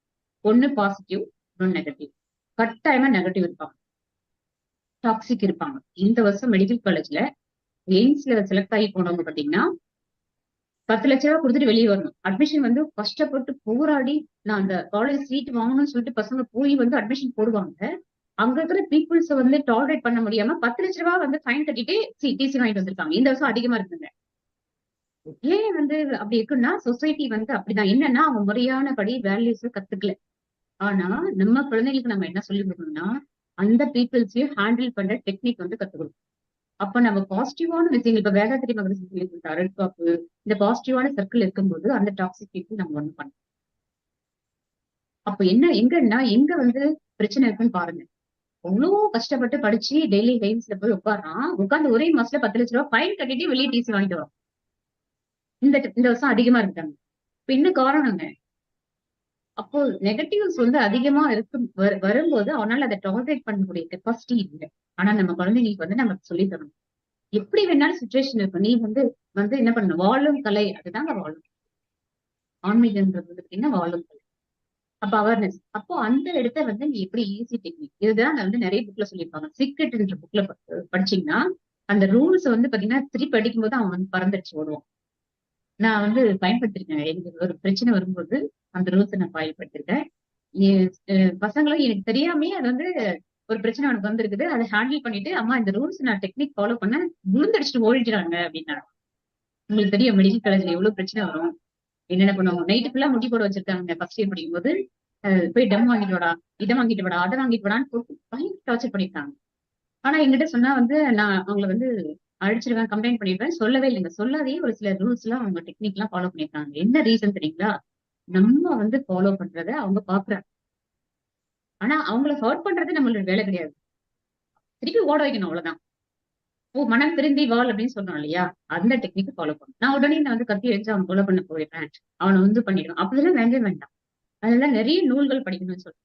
ஒண்ணு பாசிட்டிவ், இன்னொன்னு நெகட்டிவ். கட்டாயமா நெகட்டிவ் இருப்பாங்க, டாக்ஸிக் இருப்பாங்க. இந்த வருஷம் மெடிக்கல் காலேஜ்ல எய்ம்ஸ்ல செலக்ட் ஆகி போனவங்க பாத்தீங்கன்னா 10 லட்ச ரூபாய் கொடுத்துட்டு வெளியே வரணும். அட்மிஷன் வந்து கஷ்டப்பட்டு போராடி நான் அந்த காலேஜ் சீட் வாங்கணும்னு சொல்லிட்டு பசங்க போய் வந்து அட்மிஷன் போடுவாங்க. அங்க இருக்கிற பீப்புள்ஸ் வந்து டாலரேட் பண்ண முடியாம 10 லட்ச ரூபாய் வந்து ஃபைன் கட்டிட்டு டிசி வாங்கிட்டு வந்திருக்காங்க. இந்த வருஷம் அதிகமா இருக்குங்க. ஏன் வந்து அப்படி இருக்குன்னா சொசைட்டி வந்து அப்படிதான். என்னன்னா அவங்க முறையானபடி வேல்யூஸ் கத்துக்கல. ஆனா நம்ம குழந்தைகளுக்கு நம்ம என்ன சொல்லி கொடுக்கணும்னா அந்த பீப்புள்ஸையும் ஹேண்டில் பண்ற டெக்னிக் வந்து கத்துக் கொடுக்கணும். அப்ப நம்ம பாசிட்டிவான விஷயங்கள் இப்ப வேதாத்திரி மகரிஷி சொல்லி கொடுத்த அருட்காப்பு, இந்த பாசிட்டிவான சர்க்கிள் இருக்கும்போது அந்த டாக்ஸிக் பீப்புள் நம்ம ஒண்ணு பண்ணணும். அப்ப எங்க வந்து பிரச்சனை இருக்குன்னு பாருங்க. அவ்வளவு கஷ்டப்பட்டு படிச்சு டெய்லி எய்ம்ஸ்ல போய் உட்கார்ந்து ஒரே மாசத்துல 10 லட்ச ரூபாய் ஃபைன் கட்டிட்டு வெளியே டிசி வாங்கிட்டு வரோம். இந்த வருஷம் அதிகமா இருக்காங்க. இப்ப இன்னும் காரணங்க. அப்போ நெகட்டிவ்ஸ் வந்து அதிகமா வரும்போது அவனால அதை டாலரேட் பண்ணக்கூடிய கெப்பாசிட்டி இல்லை. ஆனா நம்ம குழந்தைங்களுக்கு வந்து நம்ம சொல்லி தரணும். எப்படி வேணாலும் சுச்சுவேஷன் இருக்கும். நீ வந்து வந்து என்ன பண்ணணும், வாழும் கலை. அதுதாங்க வாழும் ஆன்மீகன்றது பாத்தீங்கன்னா வாழும் கலை. அப்ப அவேர்னஸ். அப்போ அந்த இடத்த வந்து நீ எப்படி ஈஸி டெக்னிக் இதுதான் வந்து நிறைய புக்ல சொல்லியிருப்பாங்க. சீக்ரெட்ன்ற புக்ல படிச்சீங்கன்னா அந்த ரூல்ஸ் வந்து பாத்தீங்கன்னா திருப்பி படிக்கும்போது அவன் வந்து பறந்துடுச்சு ஓடுவான். நான் வந்து பயன்படுத்திருக்கேன். எனக்கு ஒரு பிரச்சனை வரும்போது அந்த ரூல்ஸை நான் பயன்படுத்திருக்கேன். பசங்களும் எனக்கு தெரியாமே அது வந்து ஒரு பிரச்சனை உனக்கு வந்திருக்குது, அதை ஹேண்டில் பண்ணிட்டு அம்மா இந்த ரூல்ஸ் நான் டெக்னிக் ஃபாலோ பண்ண விழுந்தடிச்சுட்டு ஓடிடுறாங்க அப்படின்னாங்க. உங்களுக்கு தெரியும் மெடிக்கல் காலேஜ்ல எவ்வளவு பிரச்சனை வரும், என்னென்ன பண்ணுவாங்க. நைட்டு ஃபுல்லா முடி போட வச்சிருக்காங்க. ஃபர்ஸ்ட் இயர் படிக்கும் போது போய் டம் வாங்கிட்டு வாடா, இதை வாங்கிட்டு வாடா, அதை வாங்கிட்டு வாடான்னு போட்டு பயங்கர டார்ச்சர் பண்ணிருக்காங்க. ஆனா எங்கிட்ட சொன்னா வந்து நான் அவங்களை வந்து அழிச்சிருவேன், கம்ப்ளைண்ட் பண்ணிடுவேன். சொல்லவே இல்லைங்க. சொல்லாதையே ஒரு சில ரூல்ஸ் எல்லாம் அவங்க டெக்னிக் எல்லாம் ஃபாலோ பண்ணிருக்காங்க. என்ன ரீசன் தெரியுங்களா? நம்ம வந்து ஃபாலோ பண்றத அவங்க பாக்குறாங்க. ஆனா அவங்கள ஹர்ட் பண்றது நம்மளோட வேலை கிடையாது. திருப்பி ஓட வைக்கணும், அவ்வளவுதான். மனம் திருந்தி வாழ் அப்படின்னு சொல்றோம் இல்லையா? அந்த டெக்னிக் ஃபாலோ பண்ணும். நான் உடனே நான் வந்து கத்தி வச்சு அவன் கொலை பண்ண போயிடுறேன், அவனை வந்து பண்ணிடுவேன் அப்படிலாம் வேண்டவே வேண்டாம். அதெல்லாம் நிறைய நூல்கள் படிக்கணும்னு சொல்றேன்.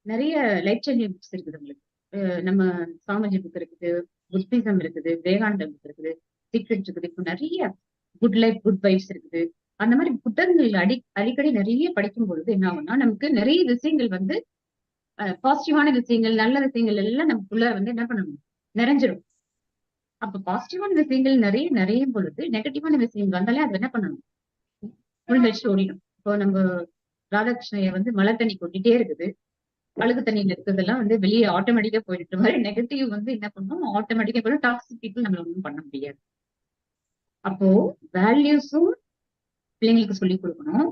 நிறைய லைஃப் சேஞ்சிங் புக்ஸ் இருக்குது உங்களுக்கு. நம்ம சாமஜி புக் இருக்குது, புத்திசம் இருக்குது, விவேகானந்த புக் இருக்குது, சீக்ரெட் இருக்குது. இப்போ நிறைய குட் லைஃப் குட் வைப்ஸ் இருக்குது. அந்த மாதிரி புத்தகங்கள் அடிக்கடி நிறைய படிக்கும் பொழுது என்ன ஆகும்னா நமக்கு நிறைய விஷயங்கள் வந்து பாசிட்டிவான விஷயங்கள், நல்ல விஷயங்கள் எல்லாம் நமக்குள்ள வந்து என்ன பண்ணணும், நிறைஞ்சிரும். அப்ப பாசிட்டிவான விஷயங்கள் நிறையும் பொழுது நெகட்டிவான விஷயங்கள் வந்தாலே அது என்ன பண்ணணும், விழுந்தடிச்சு ஓடிடும். இப்போ நம்ம ராதாகிருஷ்ணய வந்து மழை தண்ணி கொட்டிட்டே இருக்குது, அழுகு தண்ணியில இருக்கிறதெல்லாம் வந்து வெளியே ஆட்டோமேட்டிக்கா போயிட்டு மாதிரி நெகட்டிவ் வந்து என்ன பண்ணும், ஆட்டோமேட்டிக்கா போயிடும். டாக்ஸிக் பீப்புள் நம்மள ஒன்றும் பண்ண முடியாது. அப்போ வேல்யூஸும் பிள்ளைங்களுக்கு சொல்லிக் கொடுக்கணும்.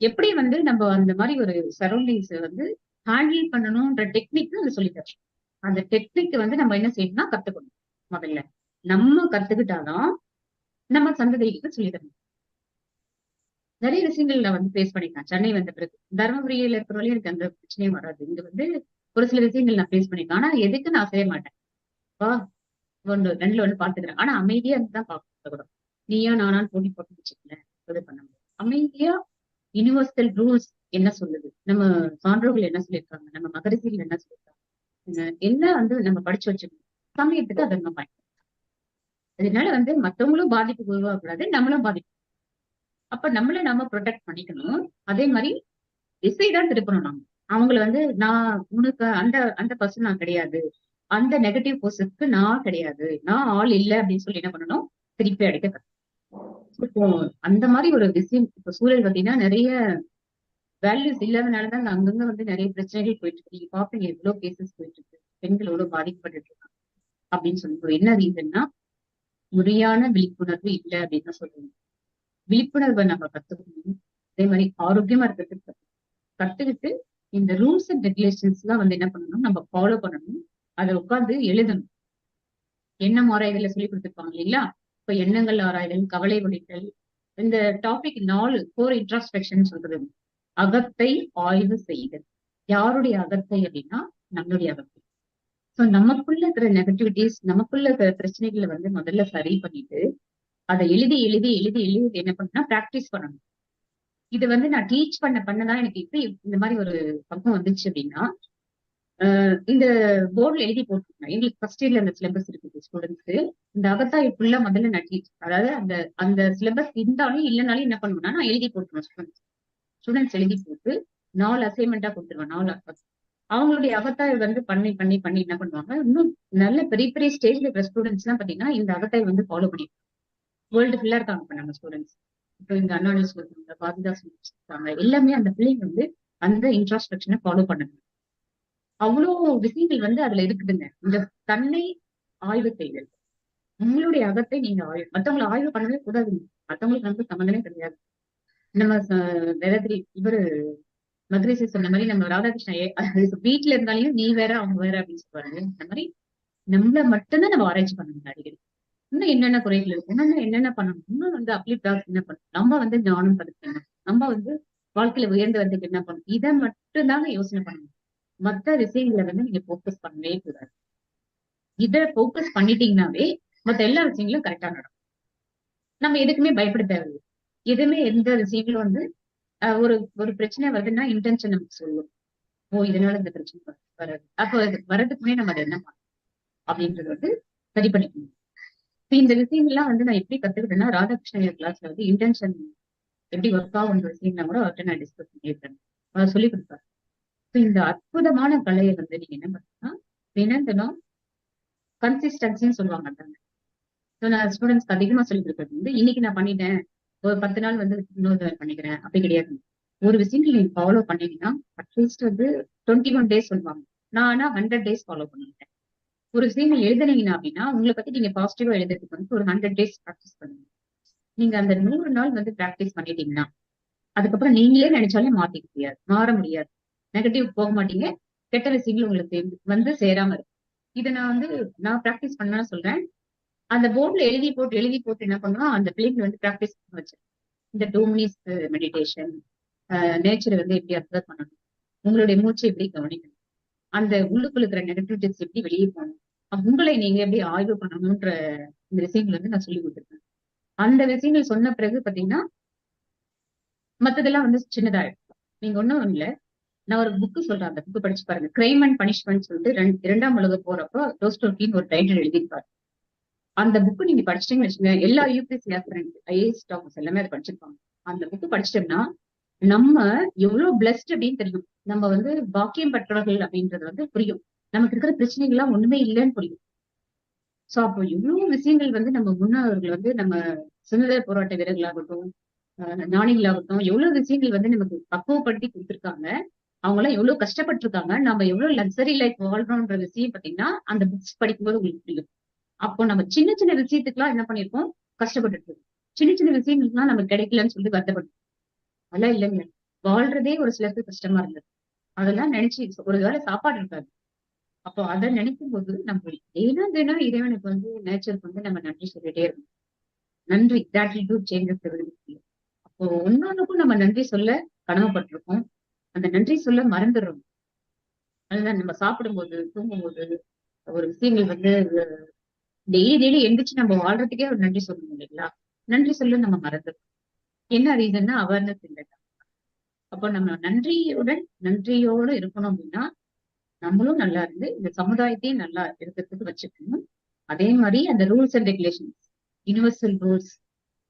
எப்படி வந்து நம்ம அந்த மாதிரி ஒரு சரௌண்டிங்ஸ் வந்து ஹேண்டில் பண்ணணும்ன்ற டெக்னிக் அது சொல்லி தரணும். அந்த டெக்னிக் வந்து நம்ம என்ன செய்யணும்னா கத்துக்கணும். முதல்ல நம்ம கத்துக்கிட்டாதான் நம்ம சந்ததிகளுக்கு சொல்லி தரணும். நிறைய விஷயங்கள் நான் வந்து ஃபேஸ் பண்ணிருக்கேன். சென்னை வந்த பிறகு தர்மபுரியில இருக்கிறவரையும் எனக்கு அந்த பிரச்சனையும் வராது. இங்க வந்து ஒரு சில விஷயங்கள் நான் ஃபேஸ் பண்ணிருக்கேன். ஆனா எதுக்கு நான் செய்ய மாட்டேன். வா ரெண்டுல ஒண்ணு பாத்துக்கிறேன். ஆனா அமைதியா இருந்துதான் பார்க்கக்கூடாது. நீயா நானான்னு போட்டி போட்டு வச்சுக்கல, இது பண்ண முடியும். அமைதியா யூனிவர்சல் ரூல்ஸ் என்ன சொல்லுது, நம்ம சான்றோர்கள் என்ன சொல்லியிருக்காங்க, நம்ம மகரிஷிகள் என்ன சொல்லியிருக்காங்க, எல்லாம் வந்து நம்ம படிச்சு வச்சுக்கணும். சமயத்துக்கு அதை நம்ம பயன்படுத்தணும். அதனால வந்து மத்தவங்களும் பாதிப்புக்கு உருவாகக்கூடாது, நம்மளும் பாதிப்பு. அப்ப நம்மள நம்ம ப்ரொடெக்ட் பண்ணிக்கணும். அதே மாதிரி திசை தான் திருப்பணும். நம்ம அவங்களை வந்து நான் உனக்கு அந்த அந்த பர்சன் நான் கிடையாது, அந்த நெகட்டிவ் போர்ஸுக்கு நான் கிடையாது, நான் ஆள் இல்லை அப்படின்னு சொல்லி என்ன பண்ணணும், திருப்பி அடிக்க கத்துக்கணும். இப்போ அந்த மாதிரி ஒரு விஷயம் இப்ப சூழல் பார்த்தீங்கன்னா நிறைய வேல்யூஸ் இல்லாதனாலதான் அங்கங்க வந்து நிறைய பிரச்சனைகள் போயிட்டு இருக்கு. நீங்க பாப்பீங்க எவ்வளவு கேசஸ் போயிட்டு இருக்கு, பெண்கள் எவ்வளவு பாதிக்கப்பட்டு இருக்காங்க அப்படின்னு சொல்லி. என்ன ரீசன்னா முறையான விழிப்புணர்வு இல்லை அப்படின்னு தான் சொல்லுவாங்க. விழிப்புணர்வை நம்ம கத்துக்கணும். அதே மாதிரி ஆரோக்கியமா இருக்கிறதுக்கு கத்துக்கிட்டு இந்த ரூல்ஸ் அண்ட் ரெகுலேஷன்ஸ் எல்லாம் வந்து என்ன பண்ணணும், நம்ம ஃபாலோ பண்ணணும். அதை உட்கார்ந்து எழுதணும். எண்ணம் ஆராய்தல சொல்லி கொடுத்துருப்பாங்க இல்லைங்களா? இப்ப எண்ணங்கள் ஆராய்தல், கவலை ஒழித்தல், இந்த டாபிக் 4 4 இன்ட்ராஸ்பெக்ஷன் சொல்றது. அகத்தை ஆய்வு செய்தல். யாருடைய அகத்தை அப்படின்னா நம்மளுடைய அகத்தை. சோ நமக்குள்ள இருக்கிற நெகட்டிவிட்டிஸ், நமக்குள்ள இருக்கிற பிரச்சனைகளை வந்து முதல்ல சரி பண்ணிட்டு அதை எழுதி எழுதி எழுதி எழுதி என்ன பண்ணா பிராக்டிஸ் பண்ணணும். இது வந்து நான் டீச் பண்ணதான் எனக்கு இப்ப இந்த மாதிரி ஒரு பக்கம் வந்துச்சு அப்படின்னா, இந்த போர்டுல எழுதி போட்டுருக்கேன். எங்களுக்கு ஃபர்ஸ்ட் இயர்ல அந்த சிலபஸ் இருக்குது ஸ்டூடெண்ட்ஸ்க்கு. இந்த அகத்தாய் ஃபுல்லா முதல்ல நான் டீச், அதாவது அந்த அந்த சிலபஸ் இருந்தாலும் இல்லைனாலும் என்ன பண்ணுவேன்னா நான் எழுதி போட்டுருவேன். ஸ்டூடெண்ட்ஸ் எழுதி போட்டு 4 அசைன்மெண்டா கொடுத்துருவேன். 4 அவங்களுடைய அகத்தாய்வு வந்து பண்ணி பண்ணி பண்ணி என்ன பண்ணுவாங்க, இன்னும் நல்ல பெரிய பெரிய ஸ்டேஜ்ல இருக்கிற ஸ்டூடெண்ட்ஸ் எல்லாம் பாத்தீங்கன்னா இந்த அகத்தாய்வு வந்து ஃபாலோ பண்ணி வேர்ல்டு ஃபுல்லா இருக்காங்க இப்ப நம்ம ஸ்டூடெண்ட்ஸ். இப்போ இந்த அண்ணாநிலை சொல்றாங்க, பாரதிதாஸ் இருக்காங்க, எல்லாமே அந்த பிள்ளைங்க வந்து அந்த இன்ட்ராஸ்பெக்ஷனை ஃபாலோ பண்ணுங்க. அவ்வளோ விஷயங்கள் வந்து அதுல இருக்குதுங்க. இந்த தன்னை ஆய்வு செய்தல், உங்களுடைய அகத்தை நீங்க ஆய்வு, மத்தவங்களை ஆய்வு பண்ணவே கூடாதுங்க. மத்தவங்களுக்கு வந்து சம்மந்தமே கிடையாது. நம்ம வேதத்திரி இவரு மதுரை சொன்ன மாதிரி நம்ம ராதாகிருஷ்ணன் வீட்டுல இருந்தாலையும் நீ வேற அவங்க வேற அப்படின்னு சொல்லுவாங்க. அந்த மாதிரி நம்மள மட்டும்தான் நம்ம ஆராய்ச்சி பண்ணணும் அடிக்கடி. இன்னும் என்னென்ன குறைகள் இருக்கு, இன்னும் என்னென்ன பண்ணணும், இன்னும் வந்து அப்ளிப்டாக் என்ன பண்ணணும், நம்ம வந்து ஞானம் படுத்தணும், நம்ம வந்து வாழ்க்கையில உயர்ந்து வந்ததுக்கு என்ன பண்ணணும், இதை மட்டும்தாங்க யோசனை பண்ணணும். மத்த விஷயங்களை வந்து நீங்க போக்கஸ் பண்ணவே கூடாது. இதை போக்கஸ் பண்ணிட்டீங்கன்னாவே மத்த எல்லா விஷயங்களும் கரெக்டா நடக்கும். நம்ம எதுக்குமே பயப்பட தேவையில்லை. எதுவுமே எந்த விஷயங்களும் வந்து ஒரு ஒரு பிரச்சனை வருதுன்னா இன்டென்ஷன் நமக்கு சொல்லும். ஓ இதனால இந்த பிரச்சனை வராது. அப்போ வர்றதுக்குமே நம்ம அதை என்ன பண்ணணும் அப்படின்றது வந்து சரி பண்ணிக்கணும். இந்த விஷயங்கள்லாம் வந்து நான் எப்படி கத்துக்கிட்டேன்னா, ராதாகிருஷ்ணன் கிளாஸ்ல வந்து இன்டென்ஷன் எப்படி ஒர்க் ஆகுன்ற விஷயம்லாம் கூட அவர்கிட்ட நான் டிஸ்கஸ் பண்ணியிருக்கேன். அவர் சொல்லி கொடுப்பாரு. இந்த அற்புதமான கலையை வந்து நீங்க என்ன பண்ணீங்கன்னா தினம் கன்சிஸ்டன்சின்னு சொல்லுவாங்க. நான் ஸ்டூடெண்ட்ஸ்க்கு அதிகமா சொல்லி கொடுக்குறது வந்து இன்னைக்கு நான் பண்ணிட்டேன், ஒரு 10 நாள் வந்து இன்னொரு பண்ணிக்கிறேன் அப்படி கிடையாது. ஒரு விஷயங்கள் நீங்க ஃபாலோ பண்ணீங்கன்னா அட்லீஸ்ட் வந்து 21 டேஸ் சொல்லுவாங்க. நான் ஆனா 100 டேஸ் ஃபாலோ பண்ணிட்டேன். ஒரு விஷயங்கள் எழுதுனீங்கன்னா அப்படின்னா உங்களை பத்தி நீங்க பாசிட்டிவா எழுதுறதுக்கு வந்து ஒரு 100 டேஸ் ப்ராக்டிஸ் பண்ணுங்க. நீங்க அந்த 100 நாள் வந்து ப்ராக்டிஸ் பண்ணிட்டீங்கன்னா அதுக்கப்புறம் நீங்களே நினைச்சாலே மாத்திக்க முடியாது, மாற முடியாது. நெகட்டிவ் போக மாட்டீங்க, கெட்ட விஷயங்கள் உங்களுக்கு வந்து சேராம இருக்கும். இதை நான் ப்ராக்டிஸ் பண்ணா சொல்றேன். அந்த போர்ட்ல எழுதி போட்டு என்ன பண்ணுவோம், அந்த பிள்ளைங்க வந்து ப்ராக்டிஸ் பண்ண வச்சு இந்த 2 மினிட்ஸ் மெடிடேஷன், நேச்சரை வந்து எப்படி அப்சர்வ் பண்ணணும், உங்களுடைய மூச்சை எப்படி கவனிக்கணும், அந்த உள்ளுக்குள்ள இருக்கிற நெகட்டிவிட்டிஸ் எப்படி வெளியே போகணும், உங்களை நீங்க எப்படி ஆய்வு பண்ணணும்ன்ற இந்த விஷயங்கள் வந்து நான் சொல்லி கொடுத்துருக்கேன். அந்த விஷயங்கள் சொன்ன பிறகு பாத்தீங்கன்னா மத்ததெல்லாம் வந்து சின்னதாயிடும். நீங்க ஒண்ணும் இல்ல, நான் ஒரு புக்கு சொல்றேன், அந்த புக்கு படிச்சு பாருங்க. கிரைம் அண்ட் பனிஷ்மெண்ட் சொல்லிட்டு 2ஆம் உலக போறப்போ டோஸ்டோவ்ஸ்கின்னு ஒரு டைட்டில் எழுதியிருப்பாரு. அந்த புக்கு நீங்க படிச்சிட்டீங்கன்னு வச்சுங்க, எல்லா யூபிஎஸ்சி ஆஸ்பிரண்ட், ஐஏஎஸ் டாக்டர்ஸ் எல்லாமே அதை படிச்சிருப்பாங்க. அந்த புக்கு படிச்சிட்டோம்னா நம்ம எவ்வளவு பிளஸ்ட் அப்படின்னு தெரியும். நம்ம வந்து பாக்கியம் பெற்றவர்கள் அப்படின்றது வந்து புரியும். நமக்கு இருக்கிற பிரச்சனைகள்லாம் ஒண்ணுமே இல்லைன்னு புரியும். சோ அப்போ எவ்வளவு விஷயங்கள் வந்து நம்ம முன்னோர்கள் வந்து நம்ம சுதந்திர போராட்ட வீரர்களாகட்டும், ஞானிகளாகட்டும், எவ்வளவு விஷயங்கள் வந்து நமக்கு பக்குவப்படுத்தி கொடுத்துருக்காங்க. அவங்க எல்லாம் எவ்வளவு கஷ்டப்பட்டிருக்காங்க, நம்ம எவ்வளவு லக்ஸரி லைஃப் வாழ்றோம்ன்ற விஷயம் பாத்தீங்கன்னா அந்த புக்ஸ் படிக்கும்போது உங்களுக்கு புரியும். அப்போ நம்ம சின்ன சின்ன விஷயத்துக்குலாம் என்ன பண்ணிருக்கோம், கஷ்டப்பட்டு இருக்கோம். சின்ன சின்ன விஷயங்களுக்குலாம் நமக்கு கிடைக்கலன்னு சொல்லி வருத்தப்படும். அதெல்லாம் இல்லைங்க, வாழ்றதே ஒரு சிலருக்கு கஷ்டமா இருந்தது. அதெல்லாம் நினைச்சு ஒரு வேளை சாப்பாடு இருக்காது. அப்போ அதை நினைக்கும் போது நம்ம தினம் இறைவனுக்கு வந்து நேச்சருக்கு வந்து நம்ம நன்றி சொல்லிட்டே இருக்கணும். நன்றி, கிராட்டிடியூட் சேஞ்சஸ் எவ்ரிதிங். அப்போ ஒன்னொன்னுக்கும் நம்ம நன்றி சொல்ல கடமைப்பட்டிருக்கோம். அந்த நன்றி சொல்ல மறந்துடுறோம். அதுதான் நம்ம சாப்பிடும்போது, தூங்கும்போது, ஒரு விஷயங்கள் வந்து டெய்லி எந்திரிச்சு நம்ம வாழ்றதுக்கே ஒரு நன்றி சொல்லணும் இல்லைங்களா? நன்றி சொல்ல நம்ம மறந்துடும். என்ன ரீசன்னா அவேர்னஸ் இல்லை. அப்போ நம்ம நன்றியோட இருக்கணும் அப்படின்னா நம்மளும் நல்லா இருந்து இந்த சமுதாயத்தையும் நல்லா இருக்கிறதுக்கு வச்சுக்கணும். அதே மாதிரி அந்த rules and regulations, universal rules,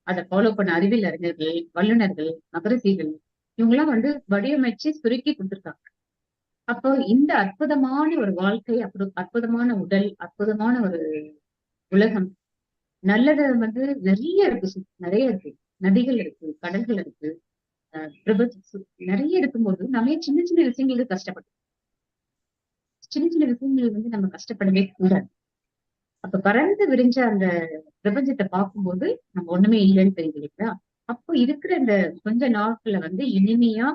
அதை ஃபாலோ பண்ண அறிவியல் அறிஞர்கள், வல்லுநர்கள், நகரசிகள் இவங்கெல்லாம் வந்து வடிவமைச்சு சுருக்கி கொடுத்துருக்காங்க. அப்போ இந்த அற்புதமான ஒரு வாழ்க்கை, அற்புதமான உடல், அற்புதமான ஒரு உலகம், நல்லது வந்து நிறைய இருக்கு, நிறைய இருக்கு. நதிகள் இருக்கு, கடல்கள் இருக்கு, நிறைய இருக்கும்போது நம்ம சின்ன சின்ன விஷயங்களுக்கு கஷ்டப்படும். சின்ன சின்ன விஷயங்கள் வந்து நம்ம கஷ்டப்படவே கூடாது. அப்ப பறந்து விரிஞ்ச அந்த பிரபஞ்சத்தை பார்க்கும்போது நம்ம ஒண்ணுமே இல்லைன்னு தெரியுது இல்லைங்களா? அப்போ இருக்கிற இந்த கொஞ்ச நாட்கள்ல வந்து இனிமையா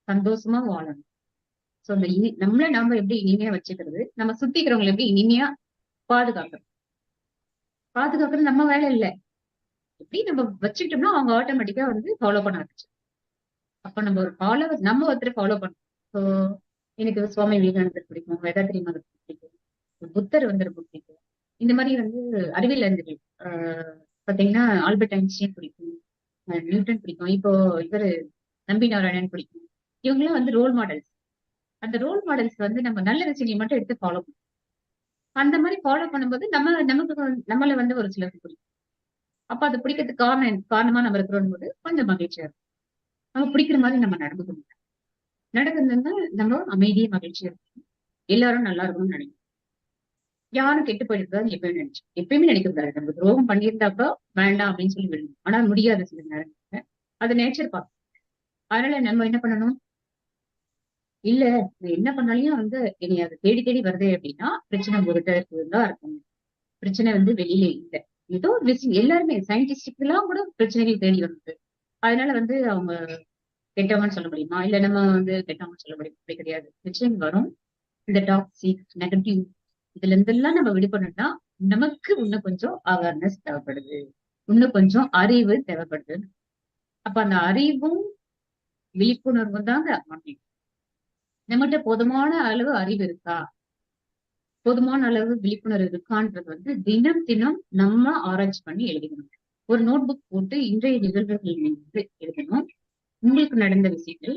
சந்தோஷமா வாழணும். சோ அந்த நம்மள நாம எப்படி இனிமையா வச்சுக்கிறது, நம்ம சுத்திக்கிறவங்களை எப்படி இனிமையா பாதுகாக்கணும். பாதுகாக்கிறது நம்ம வேலை இல்ல. எப்படி நம்ம வச்சுக்கிட்டோம்னா அவங்க ஆட்டோமேட்டிக்கா வந்து ஃபாலோ பண்ண ஆரம்பிச்சு. அப்ப நம்ம ஒரு நம்ம ஒருத்தர் ஃபாலோ பண்ணணும். ஸோ எனக்கு சுவாமி விவேகானந்தர் பிடிக்கும், வேதாத்திரி மதர் பிடிக்கும், புத்தர் வந்து ரொம்ப பிடிக்கும். இந்த மாதிரி வந்து அறிவியல் அறிஞர்கள் பாத்தீங்கன்னா ஆல்பர்ட் ஐன்ஸ்டீன் பிடிக்கும், நியூட்டன் பிடிக்கும், இப்போ இவரு நம்பி நாராயணன் பிடிக்கும். இவங்கெல்லாம் வந்து ரோல் மாடல்ஸ். அந்த ரோல் மாடல்ஸ் வந்து நம்ம நல்ல விஷயங்களை மட்டும் எடுத்து ஃபாலோ பண்ணுவோம். அந்த மாதிரி ஃபாலோ பண்ணும்போது நமக்கு நம்மள வந்து ஒரு சிலருக்கு பிடிக்கும். அப்ப அது பிடிக்கிறதுக்கு காரணமா நம்ம இருக்கிறோம் போது கொஞ்சம் மகிழ்ச்சியா இருக்கும். நம்ம பிடிக்கிற மாதிரி நம்ம நடந்துக்கணும். நடக்குதுன்னா நம்ம அமைதியை மகிழ்ச்சியா இருக்கும். எல்லாரும் நல்லா இருக்கணும்னு நினைக்கும். யாரும் கெட்டு போயிருக்காது எப்பயுமே நினைக்க கூடாது. நம்ம துரோகம் பண்ணியிருந்தாப்போ வேண்டாம் அப்படின்னு சொல்லி விடணும். ஆனா முடியாது சில நேரத்துல. அது நேச்சர் பார்க்கும். அதனால நம்ம என்ன பண்ணணும்? இல்ல என்ன பண்ணாலையும் வந்து இனி அது தேடி தேடி வருது அப்படின்னா பிரச்சனை ஒரு தான் இருக்கும். பிரச்சனை வந்து வெளியில இல்ல. ஏதோ ஒரு விஷயம் எல்லாருமே சயின்டிஸ்டுக்கு எல்லாம் கூட பிரச்சனைகள் தேடி வந்தது. அதனால வந்து அவங்க கெட்டவங்கன்னு சொல்ல முடியுமா? இல்ல நம்ம வந்து கெட்டவங்கன்னு சொல்ல முடியுமா? அப்படி கிடையாது. பிரச்சனைகள் வரும். இந்த டாக்ஸிக் நெகட்டிவ் இதுல இருந்தெல்லாம் நம்ம விடுபடணும்னா நமக்கு இன்னும் கொஞ்சம் அவேர்னஸ் தேவைப்படுது, இன்னும் கொஞ்சம் அறிவு தேவைப்படுது. அப்ப அந்த அறிவும் விழிப்புணர்வும் தாங்க ஆன்மீகம். நம்மகிட்ட போதுமான அளவு அறிவு இருக்கா, போதுமான அளவு விழிப்புணர்வு இருக்கான்றது வந்து தினம் தினம் நம்ம ஆராய்ச்சி பண்ணி எழுதிக்கணும். ஒரு நோட் புக் போட்டு இன்றைய நிகழ்வுகள் வந்து எழுதணும். உங்களுக்கு நடந்த விஷயங்கள்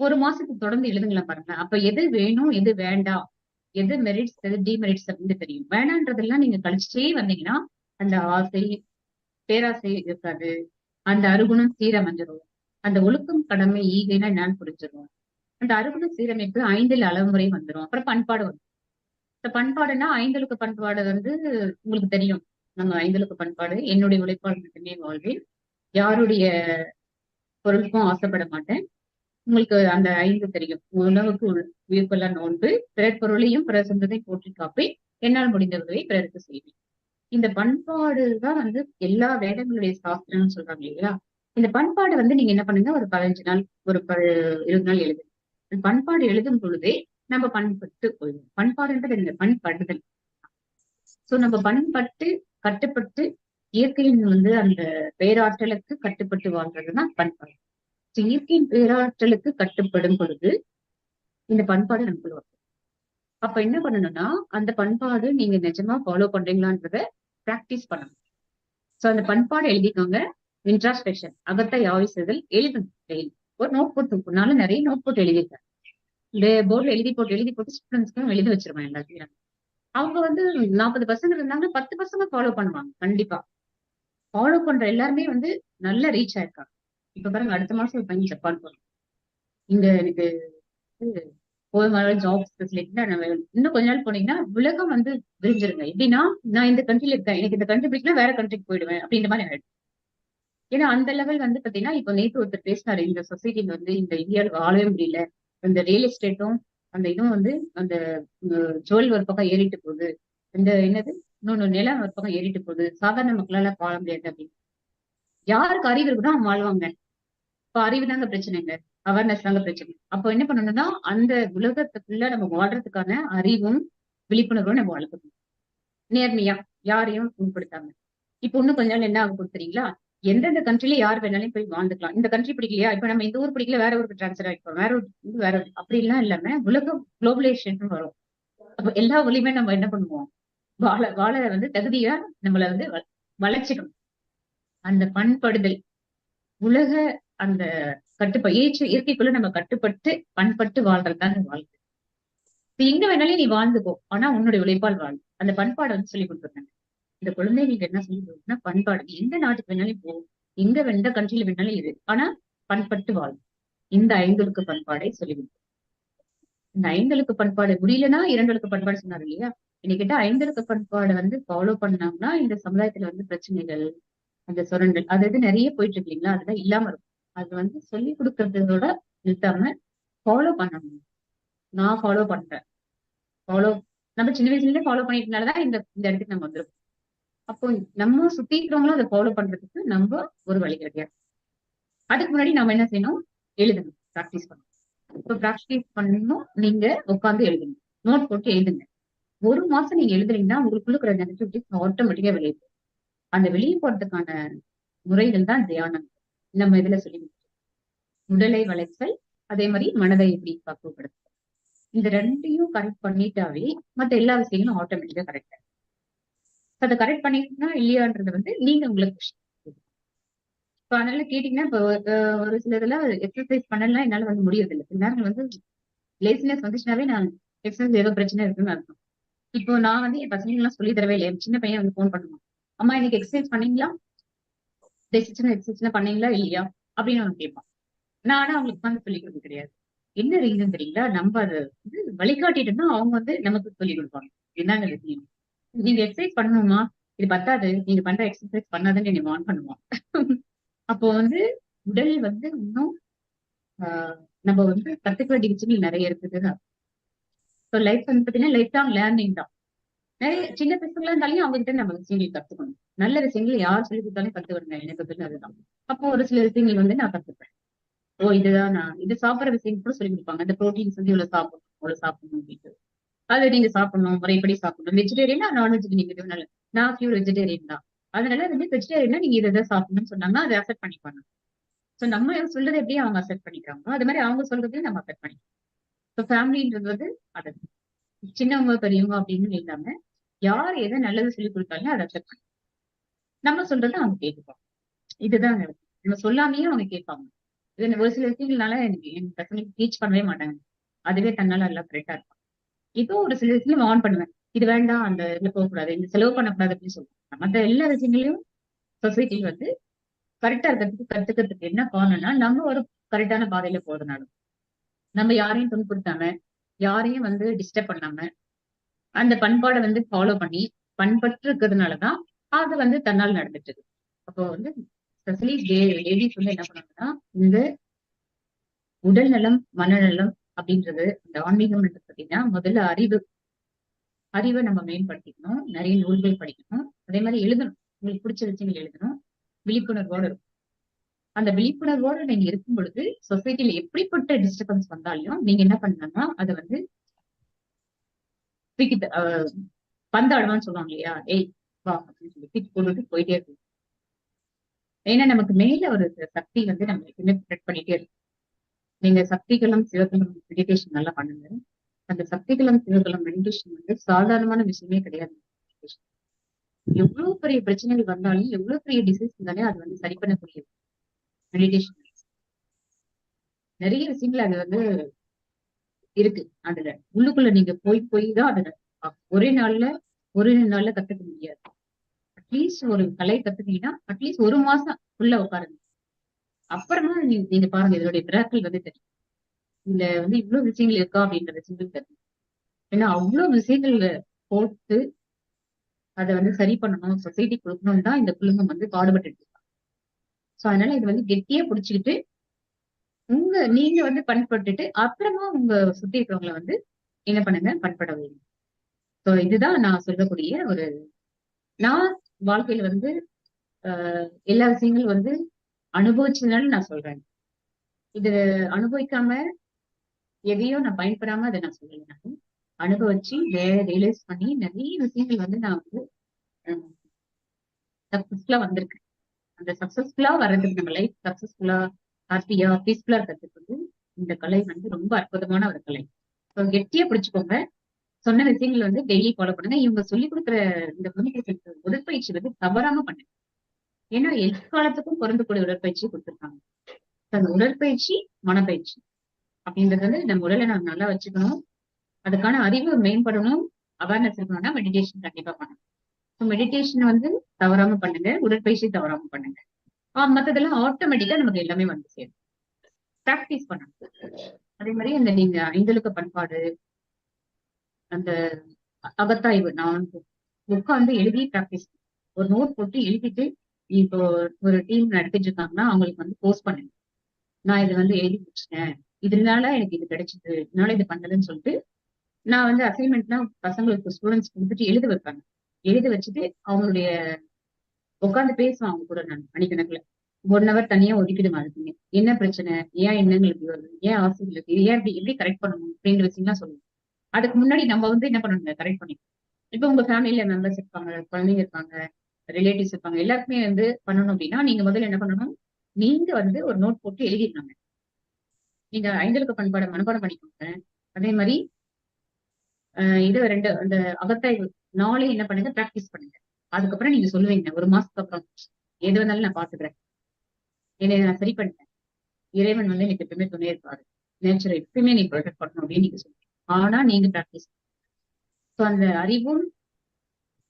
ஒரு மாசத்துக்கு தொடர்ந்து எழுதுங்களா பாருங்க. அப்ப எது வேணும் எது வேண்டாம், எது மெரிட்ஸ் எது டிமெரிட்ஸ் அப்படின்னு தெரியும். வேணான்றதெல்லாம் நீங்க கழிச்சுட்டே வந்தீங்கன்னா அந்த ஆசை பேராசை இருக்காது. அந்த அருகுணம் சீரமைஞ்சிரும். அந்த ஒழுக்கம் கடமை ஈகைனா என்னன்னு புரிஞ்சிடும். அந்த அருகுண சீரமைப்பு 5 அளவுமுறை வந்துடும். அப்புறம் பண்பாடு வரும். இந்த பண்பாடுன்னா 5 பண்பாடு வந்து உங்களுக்கு தெரியும். நம்ம 5 பண்பாடு என்னுடைய உழைப்பால் மட்டுமே வாழ்வேன், யாருடைய பொருளுக்கும் ஆசைப்பட மாட்டேன். உங்களுக்கு அந்த 5 தெரியும். உணவுக்கு உயிர்கொள்ள நோன்பு, பிறர் பொருளையும் பிறர் சொந்தத்தை போற்றி காப்பேன், என்னால் முடிந்த உதவியை பிறருக்கு செய்வேன். இந்த பண்பாடுதான் வந்து எல்லா வேதங்களுடைய சாஸ்திரம்னு சொல்றாங்க இல்லையா? இந்த பண்பாடு வந்து நீங்க என்ன பண்ணுங்க, ஒரு 15 நாள் ஒரு 20 நாள் எழுதுங்க. பண்பாடு எழுதும் பொழுதே நம்ம பண்பட்டு போயிடும். பண்பாடுன்றது இந்த பண்படுதல். சோ நம்ம பண்பட்டு கட்டுப்பட்டு இயற்கையின் வந்து அந்த பேராற்றலுக்கு கட்டுப்பட்டு வாழ்றதுதான் பண்பாடு. இயற்கையின் பேராற்றலுக்கு கட்டுப்படும் பொழுது இந்த பண்பாடு நமக்குள்ள வரும். அப்ப என்ன பண்ணணும்னா அந்த பண்பாடு நீங்க நிஜமா ஃபாலோ பண்றீங்களான்றத பிராக்டிஸ் பண்ணணும். சோ அந்த பண்பாடு எழுதிக்கோங்க. இன்ட்ராஸ்பெக்ஷன் அகத்தை ஆவிசுதல் எழுதுங்க. டெய்லி ஒரு நோட் போட்டு நானும் நிறைய நோட் போட்டு எழுதியிருக்கேன். இந்த போர்ட்ல எழுதி போட்டு ஸ்டூடெண்ட்ஸ்க்கும் எழுதி வச்சிருவேன் எல்லாத்தையும். அவங்க வந்து 40 பசங்க இருந்தாங்க, 10 பசங்க ஃபாலோ பண்ணுவாங்க. கண்டிப்பா ஃபாலோ பண்ற எல்லாருமே வந்து நல்ல ரீச் ஆயிருக்காங்க. இப்ப பாருங்க அடுத்த மாசம் ஒரு பையன் ஜப்பான் போறோம். இங்க எனக்கு போதுமான ஜாப்ஸ் ஃபெசிலிட்டி இன்னும் கொஞ்ச நாள் போனீங்கன்னா உலகம் வந்து விரிஞ்சிருங்க. எப்படின்னா நான் இந்த கண்ட்ரில இருக்கேன், எனக்கு இந்த கண்ட்ரி பிடிக்கல வேற கண்ட்ரிக்கு போயிடுவேன் அப்படின்ற மாதிரி ஆயிடும். ஏன்னா அந்த லெவல் வந்து பாத்தீங்கன்னா இப்ப நேற்று ஒருத்தர் பேசினாரு, இந்த சொசைட்டில வந்து இந்த இந்தியாவில் வாழவே முடியல, இந்த ரியல் எஸ்டேட்டும் அந்த இதுவும் வந்து அந்த ஜுவல் ஒரு பக்கம் ஏறிட்டு போகுது, இந்த என்னது இன்னொன்னு நிலம் ஒரு பக்கம் ஏறிட்டு போகுது, சாதாரண மக்களால வாழ முடியாது அப்படின்னு. யாருக்கு அறிவு இருக்குதோ அவங்க வாழ்வாங்க. இப்ப அறிவு தாங்க பிரச்சனைங்க, அவேர்னஸ் தாங்க பிரச்சனை. அப்போ என்ன பண்ணணும்னா அந்த உலகத்துக்குள்ள நம்ம வாழ்றதுக்கான அறிவும் விழிப்புணர்வும் நம்ம வளர்க்கணும். நேர்மையா யாரையும் புண்படுத்தாம. இப்ப இன்னும் கொஞ்ச நாள் என்ன ஆகும் கொடுத்துறீங்களா, எந்தெந்த கண்ட்ரில யார் வேணாலும் போய் வாழ்ந்துக்கலாம். இந்த கண்ட்ரி பிடிக்கலையா, இப்ப நம்ம இந்த ஊர் பிடிக்கல வேற ஊருக்கு டிரான்ஸ்பர் ஆகிப்போம், வேற அப்படி எல்லாம் இல்லாம உலகம் குளோபலைசேஷன் வரும். அப்ப எல்லா ஊர்லயுமே நம்ம என்ன பண்ணுவோம், வாழ வந்து தகுதியா நம்மள வந்து வளர்ச்சிக்கணும். அந்த பண்படுதல் உலக அந்த இயற்கைக்குள்ள நம்ம கட்டுப்பட்டு பண்பட்டு வாழ்றதுதான் வாழ்க்கை. எங்க வேணாலும் நீ வாழ்ந்துக்கோ, ஆனா உன்னுடைய உழைப்பால் வாழ். அந்த பண்பாடை வந்து சொல்லி கொடுத்துருக்காங்க. இந்த குழந்தைகளுக்கு என்ன சொல்லி கொடுக்குன்னா பண்பாடு. எந்த நாட்டுக்கு வேணாலும் போ, எந்த கண்ட்ரில வேணாலும் இரு, ஆனா பண்பட்டு வாழ். இந்த 5 பண்பாடை சொல்லி கொடுக்கும். இந்த 5 எழுத்து பண்பாடு முடியலன்னா 2 எழுத்து பண்பாடு சொன்னாரு இல்லையா? இன்னைக்கு கேட்டா 5 எழுத்து பண்பாடு வந்து ஃபாலோ பண்ணாங்கன்னா இந்த சமுதாயத்துல வந்து பிரச்சனைகள், அந்த சுரண்டல் அது நிறைய போயிட்டு இருக்கு இல்லைங்களா? அதெல்லாம் இல்லாம இருக்கும். அது வந்து சொல்லி கொடுக்கறதோட நிறுத்தாம ஃபாலோ பண்ணணும். நான் ஃபாலோ பண்றேன். ஃபாலோ நம்ம சின்ன வயசுல இருந்தே ஃபாலோ பண்ணிட்டனாலதான் இந்த இந்த இடத்துக்கு நம்ம வந்திருக்கோம். அப்போ நம்ம சுத்தி இருக்கிறவங்களும் அதை ஃபாலோ பண்றதுக்கு நம்ம ஒரு வழி கிடையாது. அதுக்கு முன்னாடி நம்ம என்ன செய்யணும்? எழுதணும், ப்ராக்டிஸ் பண்ணணும். இப்போ ப்ராக்டிஸ் பண்ணணும். நீங்க உட்காந்து எழுதுங்க, நோட் போட்டு எழுதுங்க. 1 மாசம் நீங்க எழுதுறீங்கன்னா உங்களுக்குள்ள இருக்கிற நெகட்டிவிட்டிஸ் ஆட்டோமேட்டிக்கா வெளியே போகும். அந்த வெளியே போறதுக்கான முறைகள் தான் தியானம். நம்ம இதுல சொல்லி உடலை வளைத்தல், அதே மாதிரி மனதை எப்படி பக்குவப்படுத்த, இந்த 2யும் கரெக்ட் பண்ணிட்டாவே மத்த எல்லா விஷயங்களும் ஆட்டோமேட்டிக்கா கரெக்டா. அதை கரெக்ட் பண்ணிட்டுனா இல்லையான்றது வந்து நீங்க உங்களுக்கு இப்ப அதனால கேட்டீங்கன்னா இப்போ ஒரு சில இதெல்லாம் எக்ஸசைஸ் பண்ணலாம் என்னால வந்து முடியறது இல்லை. சில நேரங்கள் வந்து லேசினஸ் வந்துச்சுனாவே நான் எக்ஸசைஸ் ஏதோ பிரச்சனை இருக்குன்னு அர்த்தம். இப்போ நான் வந்து என் பசங்க எல்லாம் சொல்லி தரவே இல்லை. என் சின்ன பையன் வந்து போன் பண்ணுவான், அம்மா இன்னைக்கு எக்ஸசைஸ் பண்ணீங்களா, எக்ஸசைஸ் பண்ணீங்களா இல்லையா அப்படின்னு அவன் கேட்பான். நான் ஆனா அவங்களுக்கு உட்காந்து சொல்லி கொடுக்க கிடையாது. என்ன ரீசன் தெரியுங்களா? நம்ம அதை வந்து வழிகாட்டிட்டு அவங்க வந்து நமக்கு சொல்லிக் கொடுப்பாங்க. என்னங்க விஷயம், நீங்க எக்ஸசைஸ் பண்ணணுமா, இது பத்தாது, நீங்க பண்ற எக்ஸசைஸ் பண்ணாதுன்னு நீங்க வான் பண்ணுவான். அப்போ வந்து உடல் வந்து இன்னும் நம்ம வந்து கத்துக்க வேண்டிய விஷயங்கள் நிறைய இருக்குதுன்னு. லைஃப் வந்து பாத்தீங்கன்னா லைஃப் லாங் லேர்னிங் தான். நிறைய சின்ன பசங்களா இருந்தாலும் அவங்க கிட்ட நம்ம விஷயங்கள் கத்துக்கணும். நல்ல விஷயங்கள் யார் சொல்லி கொடுத்தாலும் கத்துக்கணுங்க. எனக்கு வந்து அதுதான். அப்போ ஒரு சில விஷயங்கள் வந்து நான் கத்துப்பேன். ஓ இதுதான் நான் இது சாப்பிட்ற விஷயங்கள் கூட சொல்லி கொடுப்பாங்க. அந்த ப்ரோட்டீன்ஸ் வந்து இவ்வளவு சாப்பிடணும், அவ்வளவு சாப்பிடணும் அப்படின்ட்டு. அது நீங்க சாப்பிடணும், முறைப்படி சாப்பிடணும். வெஜிடேரியனா நான்வெஜ் நீங்க எதுவும் நான் பியூர் வெஜிடேரியன் தான். அதனால வந்து வெஜிடேரியனா நீங்க இதை சாப்பிடணும்னு சொன்னாங்கன்னா அதை அக்செப்ட் பண்ணிப்பாங்க. சோ நம்ம சொல்றது எப்படி அவங்க அக்செப்ட் பண்ணிக்கிறாங்க, அது மாதிரி அவங்க சொல்றதையும் நம்ம அக்செப்ட் பண்ணிக்கலாம். இப்போ ஃபேமிலின்றது வந்து அது சின்னவங்க பெரியவங்க அப்படின்னு இல்லாம யார் எதை நல்லது சொல்லி கொடுத்தாலும் அதை அக்செப்ட் பண்ணி நம்ம சொல்றதை அவங்க கேட்பாங்க. இதுதான் நடக்கும். நம்ம சொல்லாமையே அவங்க கேட்பாங்க. இது ஒரு சில விஷயங்கள்னால எனக்கு என் பசங்களுக்கு டீச் பண்ணவே மாட்டாங்க. அதுவே தன்னால எல்லாம் கரெக்டா இருக்கும். இப்போ ஒரு சில விஷயம் ஆன் பண்ணுவேன், இது வேண்டாம், அந்த இதுல போகக்கூடாது, இந்த செலவு பண்ணக்கூடாது அப்படின்னு சொல்லுவாங்க. மற்ற எல்லா விஷயங்களையும் சொசைட்டில வந்து கரெக்டா கத்துக்கிறதுக்கு என்ன காரணம்னா நம்ம ஒரு கரெக்டான பாதையில போறதுனால. நம்ம யாரையும் துன்புறுத்தாம, யாரையும் வந்து டிஸ்டர்ப் பண்ணாம அந்த பண்பாடை வந்து ஃபாலோ பண்ணி பண்பற்று இருக்கிறதுனாலதான் அது வந்து தன்னால் நடந்துட்டு இருக்கு. அப்போ வந்து ஸ்பெஷலி லேடிஸ் வந்து என்ன பண்ணாங்கன்னா இந்த உடல் நலம் மனநலம் அப்படின்றது இந்த ஆன்மீகம் பார்த்தீங்கன்னா முதல்ல அறிவை நம்ம மேம்படுத்திக்கணும். நிறைய நூல்கள் படிக்கணும். அதே மாதிரி எழுதணும், உங்களுக்கு பிடிச்ச விஷயங்கள் எழுதணும். விழிப்புணர்வோடு இருக்கும். அந்த விழிப்புணர்வோடு நீங்க இருக்கும் பொழுது சொசைட்டில எப்படிப்பட்ட டிஸ்டர்பன்ஸ் வந்தாலும் நீங்க என்ன பண்ணலாம்னா அதை வந்து பந்தாடுவான்னு சொல்லுவாங்க இல்லையா, ஏய் வா அப்படின்னு சொல்லி தூக்கி போட்டுட்டு போயிட்டே இருக்கும். ஏன்னா நமக்கு மேல ஒரு சக்தி வந்து நம்ம எப்பவுமே ப்ரொடெக்ட் பண்ணிட்டே இருக்கும். நீங்க சக்திகளும் சிவகளும் மெடிடேஷன் நல்லா பண்ணுங்க. அந்த சக்திகளும் சிவகளும் மெடிடேஷன் வந்து சாதாரணமான விஷயமே கிடையாது. எவ்வளவு பெரிய பிரச்சனைகள் வந்தாலும் எவ்வளவு பெரிய டிசீஸ் இருந்தாலும் அது வந்து சரி பண்ணக்கூடியது மெடிடேஷன். நிறைய விஷயங்கள் அது வந்து இருக்கு. அதுல உள்ளுக்குள்ள நீங்க போய் தான் அதுல ஒரே நாள்ல கத்துக்க முடியாது. அட்லீஸ்ட் ஒரு கலை கத்துட்டீங்கன்னா அட்லீஸ்ட் 1 மாசம் உள்ள உட்காருங்க. அப்புறமா நீங்க பாருங்க இதனுடைய பிராக்கள் வந்து தெரியும். இதுல வந்து இவ்வளவு விஷயங்கள் இருக்கா அப்படின்ற விஷயங்கள் தெரியும். ஏன்னா அவ்வளவு விஷயங்கள் போட்டு அதை வந்து சரி பண்ணணும், சொசைட்டி கொடுக்கணும்னு தான் இந்த குடும்பம் வந்து பாடுபட்டு இருக்காங்க. சோ அதனால இது வந்து கெட்டியா பிடிச்சுக்கிட்டு நீங்க வந்து பண்பட்டுட்டு அப்புறமா உங்க சுத்தி இருக்கிறவங்களை வந்து என்ன பண்ணுங்க, பண்பட வைங்க. சோ இதுதான் நான் சொல்லக்கூடிய ஒரு நான் வாழ்க்கையில வந்து எல்லா விஷயங்களும் வந்து அனுபவிச்சதுனால நான் சொல்றேன். இது அனுபவிக்காம எதையும் நான் பயன்படாம அதை நான் சொல்லல. அனுபவிச்சு ரியலைஸ் பண்ணி நிறைய விஷயங்கள் வந்து நான் வந்து சக்சஸ்ஃபுல்லா வந்திருக்கேன். அந்த சக்சஸ்ஃபுல்லா வர்றதுக்கு நம்ம லைஃப் சக்சஸ்ஃபுல்லா ஹாப்பியா பீஸ்ஃபுல்லா இருக்கிறதுக்கு இந்த கலை வந்து ரொம்ப அற்புதமான ஒரு கலை. கெட்டியா பிடிச்சுக்கோங்க. சொன்ன விஷயங்கள் வந்து டெய்லி ஃபாலோ பண்ணுங்க. இவங்க சொல்லிக் கொடுக்குற இந்த குடும்பத்தில் உடற்பயிற்சி வந்து தவறாம பண்ணுங்க. ஏன்னா எதிர்காலத்துக்கும் பொருந்தக்கூடிய உடற்பயிற்சி கொடுத்துருக்காங்க. அந்த உடற்பயிற்சி மனப்பயிற்சி அப்படின்றது வந்து நம்ம உடலை நம்ம நல்லா வச்சுக்கணும். அதுக்கான அறிவு மேம்படணும், அவேர்னஸ் இருக்கணும்னா மெடிடேஷன் கண்டிப்பா பண்ணணும். மெடிடேஷன் வந்து தவறாம பண்ணுங்க, உடற்பயிற்சி தவறாம பண்ணுங்க. மத்ததெல்லாம் ஆட்டோமேட்டிக்கா நமக்கு எல்லாமே வந்து சேரும். பிராக்டிஸ் பண்ணணும். அதே மாதிரி அந்த நீங்க ஐந்தொழுக்க பண்பாடு, அந்த அகத்தாய்வு நான் உட்கார்ந்து எழுதி பிராக்டிஸ், ஒரு நோட் போட்டு எழுதிட்டு, இப்போ ஒரு டீம் நடத்திட்டு இருக்காங்கன்னா அவங்களுக்கு வந்து போஸ்ட் பண்ணுங்க. நான் இதை வந்து எழுதி முடிச்சிட்டேன், இதனால எனக்கு இது கிடைச்சது, இதனால இது பண்ணதுன்னு சொல்லிட்டு நான் வந்து அசைன்மெண்ட்னா பசங்களுக்கு ஸ்டூடெண்ட்ஸ் கொடுத்துட்டு எழுத வைப்பாங்க. எழுத வச்சுட்டு அவங்களுடைய உட்காந்து பேசுவேன் அவங்க கூட. நான் மணிக்கணக்குல 1 hour தனியா ஒதுக்கிடுங்க அதுக்குங்க. என்ன பிரச்சனை, ஏன் எண்ணங்கள் இப்படி வருது, ஏன் ஆசைகளுக்கு ஏன் இப்படி எப்படி கரெக்ட் பண்ணணும் அப்படிங்கிற விஷயம்லாம் சொல்லுவோம். அதுக்கு முன்னாடி நம்ம வந்து என்ன பண்ணணுங்க, கரெக்ட் பண்ணிக்கணும். இப்ப உங்க ஃபேமிலியில மெம்பர்ஸ் இருப்பாங்க, குழந்தைங்க இருப்பாங்க, ரிலேட்டிவ்ஸ் இருப்பாங்க, எல்லாருக்குமே வந்து பண்ணணும் அப்படின்னா நீங்க முதல்ல என்ன பண்ணணும், நீங்க வந்து ஒரு நோட் போட்டு எழுதிருந்தாங்க. நீங்க ஐந்தெழுக்க பண்பாடை மனப்பாடம் பண்ணிக்கோங்க. அதே மாதிரி இது 2 அந்த அகத்தாய்வு நாளே என்ன பண்ணுங்க, பிராக்டிஸ் பண்ணுங்க. அதுக்கப்புறம் நீங்க சொல்லுவீங்க ஒரு மாசத்துக்கு அப்புறம், எது வந்தாலும் நான் பாத்துக்கிறேன், என்னை நான் சரி பண்ணிட்டேன், இறைவன் வந்து எனக்கு எப்பவுமே துணை இருப்பாரு, நேச்சரை எப்பவுமே நீ ப்ரொடெக்ட் பண்ணணும் அப்படின்னு நீங்க சொல்லுவீங்க. ஆனா நீங்க பிராக்டிஸ். ஸோ அந்த அறிவும்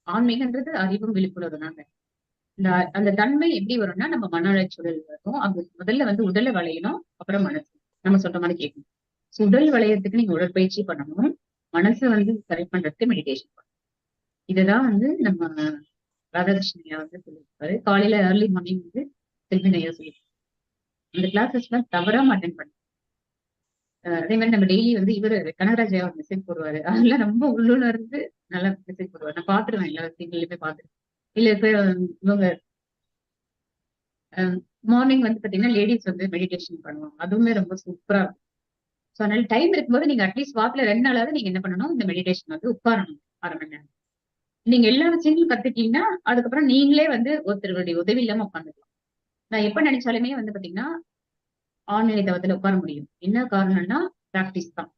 ஆன்மீகன்றது அறிவும் விழிப்புணர்வு தாங்க. இந்த அந்த தன்மை எப்படி வரும்னா நம்ம மன உளைச்சல் வரும். அது முதல்ல வந்து உடலை வளையணும், அப்புறம் மனசு நம்ம சொல்ற மாதிரி கேட்கணும். ஸோ உடல் வளையறதுக்கு நீங்க உடற்பயிற்சி பண்ணணும், மனசை வந்து கரெக்ட் பண்றதுக்கு மெடிடேஷன் பண்ணணும். இதுதான் வந்து நம்ம ராதாகிருஷ்ணன் ஐயா வந்து சொல்லியிருப்பாரு. காலையில ஏர்லி மார்னிங் வந்து செல்வின் ஐயா சொல்லியிருப்பாரு. அந்த கிளாஸஸ் எல்லாம் தவறாம அட்டென்ட் பண்ணு. அதே மாதிரி நம்ம டெய்லி வந்து இவரு கனகராஜ் ஐயா ஒரு மெசேஜ் போடுவாரு, அதெல்லாம் ரொம்ப உள்ளுணர்ந்து நல்லா மெசேஜ் போடுவாரு. நான் பாத்துருவேன், எல்லா விஷயங்களையுமே பாத்துருவேன். இல்ல இப்ப இவங்க மார்னிங் வந்து பாத்தீங்கன்னா லேடிஸ் வந்து மெடிடேஷன் பண்ணுவாங்க, அதுவுமே ரொம்ப சூப்பரா இருக்கும். ஸோ அதனால டைம் இருக்கும்போது நீங்க அட்லீஸ்ட் வாரத்துல 2 நாளாவது நீங்க என்ன பண்ணணும், இந்த மெடிடேஷன் வந்து உட்காரணும் 1/2 மணி நேரம். நீங்க எல்லா விஷயங்களும் கத்துட்டீங்கன்னா அதுக்கப்புறம் நீங்களே வந்து ஒருத்தருடைய உதவி இல்லாம உட்காந்துக்கலாம். நான் எப்ப நினைச்சாலுமே வந்து பாத்தீங்கன்னா ஆன்லைன் தவத்துல உட்கார முடியும். என்ன காரணம்னா பிராக்டிஸ் தான்.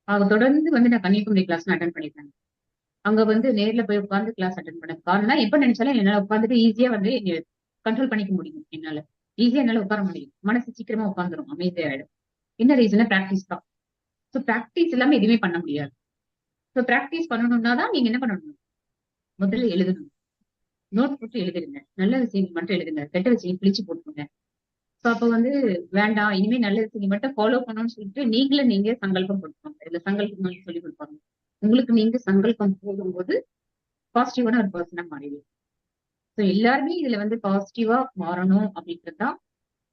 அவங்க தொடர்ந்து வந்து நான் கன்னியாகுமரி கிளாஸ் அட்டன் பண்ணிருக்கேன். அங்க வந்து நேர்ல போய் உட்கார்ந்து கிளாஸ் அட்டன் பண்ண காரணம் எப்ப நினைச்சாலும் என்னால உட்காந்துட்டு ஈஸியா வந்து கண்ட்ரோல் பண்ணிக்க முடியும். என்னால ஈஸியா என்னால உட்கார முடியும், மனசு சீக்கிரமா உட்காந்துரும், அமைதியாயிடும். என்ன ரீசன், பிராக்டிஸ் தான். ஸோ பிராக்டிஸ் இல்லாம எதுவுமே பண்ண முடியாது. ஸோ பிராக்டிஸ் பண்ணணும்னா தான் நீங்க என்ன பண்ணணும், முதல்ல எழுதணும். நோட் போட்டு எழுதிருங்க, நல்ல விஷயங்கள் மட்டும் எழுதுங்க, கெட்ட விஷயம் கிழிச்சு போட்டுருங்க. ஸோ அப்ப வந்து வேண்டாம், இனிமே நல்ல விஷயங்கள் மட்டும் ஃபாலோ பண்ணணும்னு சொல்லிட்டு நீங்க சங்கல்பம் கொடுப்பாங்க. இதுல சங்கல்பம் சொல்லி கொடுப்பாங்க. உங்களுக்கு நீங்க சங்கல்பம் போடும்போது பாசிட்டிவான ஒரு பர்சனா மாறிடுது. ஸோ எல்லாருமே இதுல வந்து பாசிட்டிவா மாறணும் அப்படின்றதுதான்,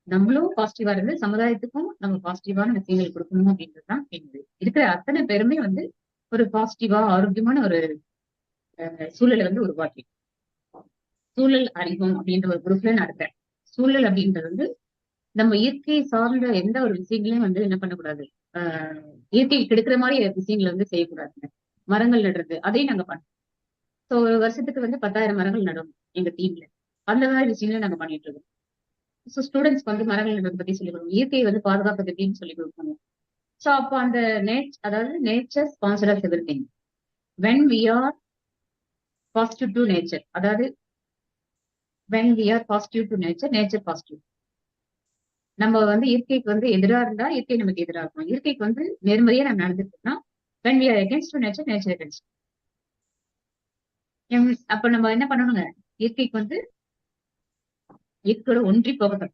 நம்மளும் பாசிட்டிவா இருந்து சமுதாயத்துக்கும் நம்ம பாசிட்டிவான விஷயங்கள் கொடுக்கணும் அப்படின்றதுதான் என்னது. இருக்கிற அத்தனை பேருமே வந்து ஒரு பாசிட்டிவா ஆரோக்கியமான ஒரு சூழலை வந்து உருவாக்கி, சூழல் அறிவும் அப்படின்ற ஒரு குரூப்ல நடத்துறேன். சூழல் அப்படின்றது வந்து நம்ம இயற்கை சார்ந்த எந்த ஒரு விஷயங்களையும் வந்து என்ன பண்ணக்கூடாது, இயற்கை கெடுக்கிற மாதிரி விஷயங்களை வந்து செய்யக்கூடாதுங்க. மரங்கள் நடுறது அதையும் நாங்க பண்ணோம். ஸோ வருஷத்துக்கு வந்து 10,000 மரங்கள் நடுவோம் எங்க டீம்ல. அந்த மாதிரி விஷயங்களை நாங்க பண்ணிட்டு இருக்கோம். ஸோ ஸ்டூடெண்ட்ஸ்க்கு வந்து மரங்கள் நடுறது பத்தி சொல்லிக் கொடுக்கணும், இயற்கையை வந்து பாதுகாப்பு எப்படின்னு சொல்லி கொடுக்கணும். ஸோ அப்போ அந்த அதாவது nature sponsor everything when we are positive to nature, அதாவது when we are positive to nature, nature positive. நம்ம வந்து இயற்கைக்கு வந்து எதிராக இருந்தா இயற்கை நமக்கு எதிராக இருக்கும். இயற்கைக்கு வந்து நேர்மறையா நம்ம நடந்துட்டோம்னா when we are against to nature, nature against. அப்ப நம்ம என்ன பண்ணணுங்க, இயற்கைக்கு வந்து இயற்கையோட ஒன்றி போகணும்.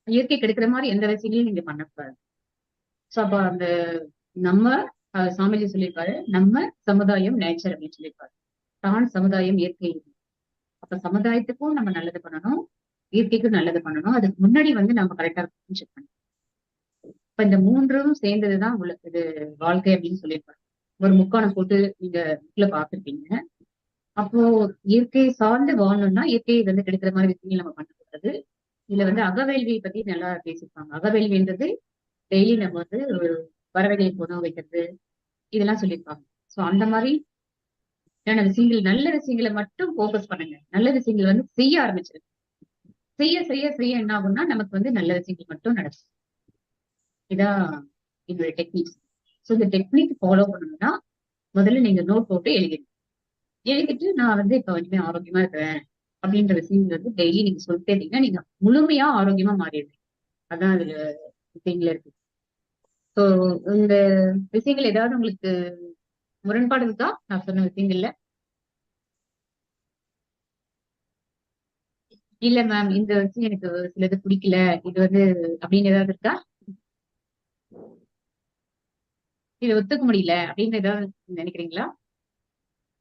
இயற்கை கெடுக்கிற மாதிரி எந்த விஷயங்களையும் நீங்க பண்ணக்கூடாது. சோ அப்ப அந்த நம்ம சாமிஜி சொல்லியிருப்பாரு, நம்ம சமுதாயம் நேச்சர் அப்படின்னு சொல்லியிருப்பாரு. தான் சமுதாயம் இயற்கை. அப்ப சமுதாயத்துக்கும் நம்ம நல்லது பண்ணணும், இயற்கைக்கும் நல்லது பண்ணணும். அதுக்கு முன்னாடி வந்து நம்ம கரெக்டா செக் பண்ணணும். இப்ப இந்த 3ம் சேர்ந்ததுதான் இது வாழ்க்கை அப்படின்னு சொல்லியிருப்பாரு. ஒரு முக்கோணம் போட்டு நீங்க புக்ல பாத்துருப்பீங்க. அப்போ இயற்கை சார்ந்து வாழணும்னா இயற்கையை வந்து கெடுக்கிற மாதிரி விஷயங்கள் நம்ம பண்ணக்கூடாது. இதுல வந்து அகவேள்வியை பத்தி நல்லா பேசியிருப்பாங்க. அகவேள்வின்றது டெய்லி நம்ம வந்து ஒரு பறவைகளுக்கு உணவு வைக்கிறது, இதெல்லாம் சொல்லியிருப்பாங்க. சோ அந்த மாதிரி விஷயங்கள், நல்ல விஷயங்களை மட்டும் போக்கஸ் பண்ணுங்க. நல்ல விஷயங்கள் வந்து செய்ய ஆரம்பிச்சிருங்க. செய்ய செய்ய செய்ய என்ன ஆகும்னா நமக்கு வந்து நல்ல விஷயங்கள் மட்டும் நடக்கும். இதான் என்னுடைய டெக்னிக்ஸ். ஸோ இந்த டெக்னிக் ஃபாலோ பண்ணணும்னா முதல்ல நீங்க நோட் போட்டு எழுதிட்டு நான் வந்து இப்ப வந்து ஆரோக்கியமா இருக்கிறேன் அப்படின்ற விஷயங்கள் வந்து டெய்லி நீங்க சொல்லிட்டே இருந்தீங்கன்னா நீங்க முழுமையா ஆரோக்கியமா மாறிடுவீங்க. அதான் அதுல விஷயங்கள் இருக்கு. ஸோ இந்த விஷயங்கள் ஏதாவது உங்களுக்கு முரண்பாடு இருக்கா நான் சொன்ன விஷயங்கள்ல? இல்ல மேம், இந்த விஷயம் எனக்கு சிலது பிடிக்கல, இது வந்து அப்படின்னு ஏதாவது இருக்கா? இதை ஒத்துக்க முடியல அப்படின்னு ஏதாவது நினைக்கிறீங்களா?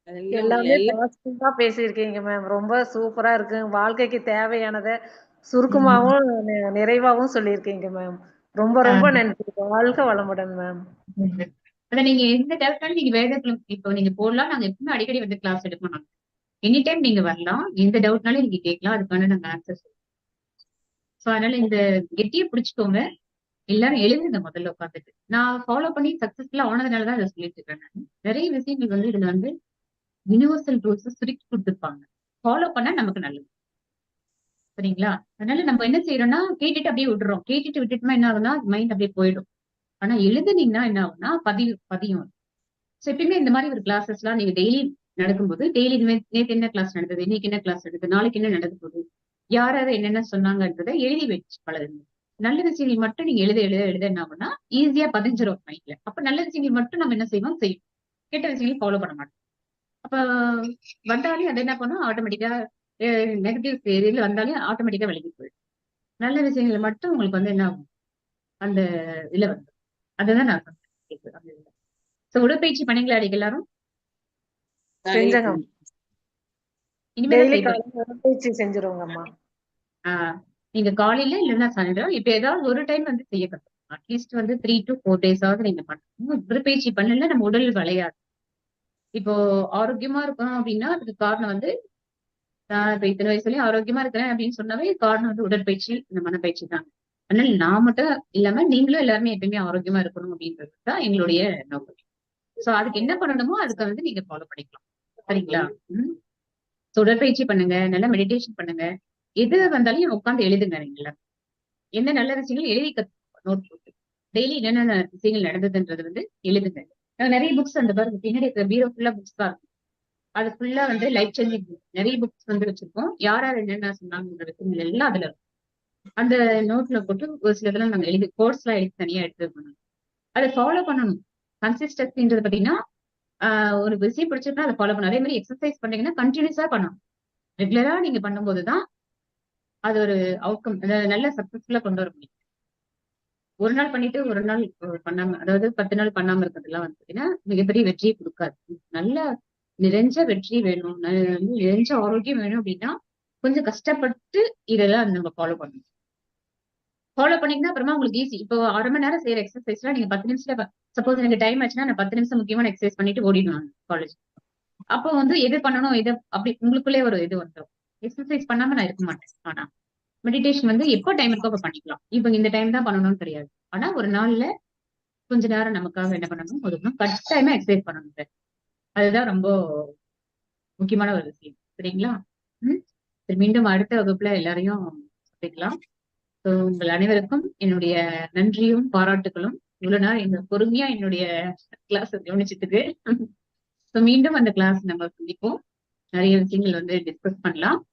அதெல்லாம் எல்லாமே எல்லாம் பாசிட்டிவா பேசியிருக்கீங்க மேம். ரொம்ப சூப்பரா இருக்கு. வாழ்க்கைக்கு தேவையானத சுருக்கமாவும் நிறைவாவும் சொல்லியிருக்கீங்க மேம். ரொம்ப ரொம்ப ஆஹ் நன்றி. வாழ்க வளமுடன் மேம். அதான் நீங்க எந்த டவுட்னாலும் நீங்க வேதத்துல இப்போ நீங்க போடலாம். நாங்க எப்பவுமே அடிக்கடி வந்து கிளாஸ் எடுப்போம். நாங்க எனி டைம் நீங்க வரலாம். எந்த டவுட்னாலும் நீங்க கேட்கலாம். அதுக்கான நாங்க ஆன்சர் சொல்லுவோம். ஸோ அதனால இந்த கெட்டியை பிடிச்சுக்கோங்க. எல்லாரும் எழுதுங்க முதல்ல உட்காந்துட்டு. நான் ஃபாலோ பண்ணி சக்சஸ்ஃபுல்லா ஆனதுனாலதான் இதை சொல்லிட்டு இருக்கேன். நான் நிறைய விஷயங்கள் வந்து இதுல வந்து யூனிவர்சல் ரூல்ஸ் சுருக்கி கொடுத்துருப்பாங்க. ஃபாலோ பண்ணா நமக்கு நல்லது. சரிங்களா? அதனால நம்ம என்ன செய்யறோம்னா கேட்டுட்டு அப்படியே விட்டுறோம். கேட்டுட்டு விட்டுட்டோம்னா என்ன ஆகும்னா மைண்ட் அப்படியே போயிடும். ஆனா எழுதுனீங்கன்னா என்ன ஆகும்னா பதியும். ஸோ எப்பயுமே இந்த மாதிரி ஒரு கிளாஸஸ் எல்லாம் நீங்க டெய்லி நடக்கும்போது டெய்லி நேற்று என்ன கிளாஸ் நடந்தது, இன்னைக்கு என்ன கிளாஸ் நடக்குது, நாளைக்கு என்ன நடக்க போகுது, யார் யார் என்னென்ன சொன்னாங்கன்றதை எழுதி வச்சு பழகுங்க. நல்ல விஷயங்கள் மட்டும் நீங்க எழுத எழுத எழுத என்ன ஆகும்னா ஈஸியா பதிஞ்சிரும் மைண்ட்ல. அப்ப நல்ல விஷயங்கள் மட்டும் நம்ம என்ன செய்வோம் செய்யும். கெட்ட விஷயங்கள் ஃபாலோ பண்ண மாட்டோம். அப்ப வந்தாலே அது என்ன பண்ணும் ஆட்டோமேட்டிக்கா நெகட்டிவ் இதுல வந்தாலே ஆட்டோமேட்டிக்கா விலகி போயிடும். நல்ல விஷயங்கள் மட்டும் உங்களுக்கு வந்து என்ன ஆகும் அந்த இதுல வந்து அதுதான் நான் சொல்றேன். சோ உடற்பயிற்சி பண்ணீங்களா அடிக்க எல்லாரும்? செஞ்சங்க. இனிமேதான் டெய்லி செய்யணும். காலையில உடற்பயிற்சி செஞ்சிருவோங்க அம்மா. ஆஹ் நீங்க காலையில இல்லைன்னா சாயந்தரம் இப்ப ஏதாவது ஒரு டைம் வந்து செய்ய கத்துக்கணும். அட்லீஸ்ட் வந்து 3 to 4 days ஆவது நீங்க பண்ணணும். உடற்பயிற்சி பண்ணல நம்ம உடல் விளையாது. இப்போ ஆரோக்கியமா இருக்கணும் அப்படின்னா அதுக்கு காரணம் வந்து நான் இப்ப இத்தனை வயசுலயும் ஆரோக்கியமா இருக்கிறேன் அப்படின்னு சொன்னாவே காரணம் வந்து உடற்பயிற்சி இந்த மனப்பயிற்சி தான். அதனால நான் மட்டும் இல்லாம நீங்களும் எல்லாருமே எப்பயுமே ஆரோக்கியமா இருக்கணும் அப்படின்றது தான் எங்களுடைய நோக்கம். சோ அதுக்கு என்ன பண்ணணுமோ அதுக்கு வந்து நீங்க ஃபாலோ பண்ணிக்கலாம். சரிங்களா? So உடற்பயிற்சி பண்ணுங்க, நல்லா மெடிடேஷன் பண்ணுங்க. எது வந்தாலும் உட்காந்து எழுதுங்க. நீங்கள என்ன நல்ல விஷயங்கள் எழுதி நோட் போட்டு டெய்லி என்னென்ன விஷயங்கள் நடந்ததுன்றது வந்து எழுதுங்க. நிறைய புக்ஸ் அந்த பாருங்க பின்னாடி இருக்கிற பீரோ ஃபுல்லா புக்ஸ் தான் இருக்கும். அது ஃபுல்லா வந்து லைஃப் சேஞ்சிங் புக். நிறைய புக்ஸ் வந்து வச்சிருக்கோம். யார் யார் என்னென்ன சொன்னாங்க விஷயங்கள் எல்லாம் அதுல இருக்கும். அந்த நோட்ல போட்டு ஒரு சில இதெல்லாம் நாங்க எழுதி கோர்ஸ் எல்லாம் எழுதி தனியா எடுத்து பண்ணணும். அதை ஃபாலோ பண்ணணும். கன்சிஸ்டன்சின்றது பாத்தீங்கன்னா ஒரு விஷயம் பிடிச்சிருக்கா அதை ஃபாலோ பண்ணணும். அதே மாதிரி எக்ஸசைஸ் பண்ணீங்கன்னா கண்டினியூஸா பண்ணணும். ரெகுலரா நீங்க பண்ணும்போதுதான் அது ஒரு அவுட்கம் நல்ல சக்சஸ்ஃபுல்லா கொண்டு வர முடியும். ஒரு நாள் பண்ணிட்டு ஒரு நாள் பண்ணாம அதாவது 10 நாள் பண்ணாம இருக்கிறதுலாம் வந்து பாத்தீங்கன்னா மிகப்பெரிய வெற்றியை கொடுக்காது. நல்ல நிறைஞ்ச வெற்றி வேணும், நிறைஞ்ச ஆரோக்கியம் வேணும் அப்படின்னா கொஞ்சம் கஷ்டப்பட்டு இதெல்லாம் நம்ம ஃபாலோ பண்ணணும். ஃபாலோ பண்ணீங்கன்னா அப்புறமா உங்களுக்கு ஈஸி. இப்போ 1/2 மணி நேரம் செய்யற எக்ஸசைஸ்லாம் நீங்க 10 நிமிஷத்துல சப்போஸ் எனக்கு டைம் ஆச்சுன்னா நான் 10 நிமிஷம் முக்கியமான எக்ஸசைஸ் பண்ணிட்டு ஓடிடுவேன் காலேஜ். அப்போ வந்து எது பண்ணணும் எது அப்படி உங்களுக்குள்ளே ஒரு இது வந்துடும். எக்ஸசைஸ் பண்ணாம நான் இருக்க மாட்டேன். ஆனா மெடிடேஷன் வந்து எப்போ டைம் இருக்கோ அப்ப பண்ணிக்கலாம். இப்போ இந்த டைம் தான் பண்ணணும்னு கிடையாது. ஆனா ஒரு நாள்ல கொஞ்ச நேரம் நமக்காக என்ன பண்ணணும் ஒதுக்கணும். கட்டாயமா எக்ஸசைஸ் பண்ணணும். அதுதான் ரொம்ப முக்கியமான ஒரு விஷயம். சரிங்களா? சரி, மீண்டும் அடுத்த வகுப்புல எல்லாரையும் சந்திக்கலாம். உங்கள் அனைவருக்கும் என்னுடைய நன்றியும் பாராட்டுகளும். இவ்வளவு நேரம் இந்த பொறுமையா என்னுடைய கிளாஸ் கவனிச்சதுக்கு. மீண்டும் அந்த கிளாஸ் நம்ம சந்திப்போம். நிறைய விஷயங்கள் வந்து டிஸ்கஸ் பண்ணலாம்.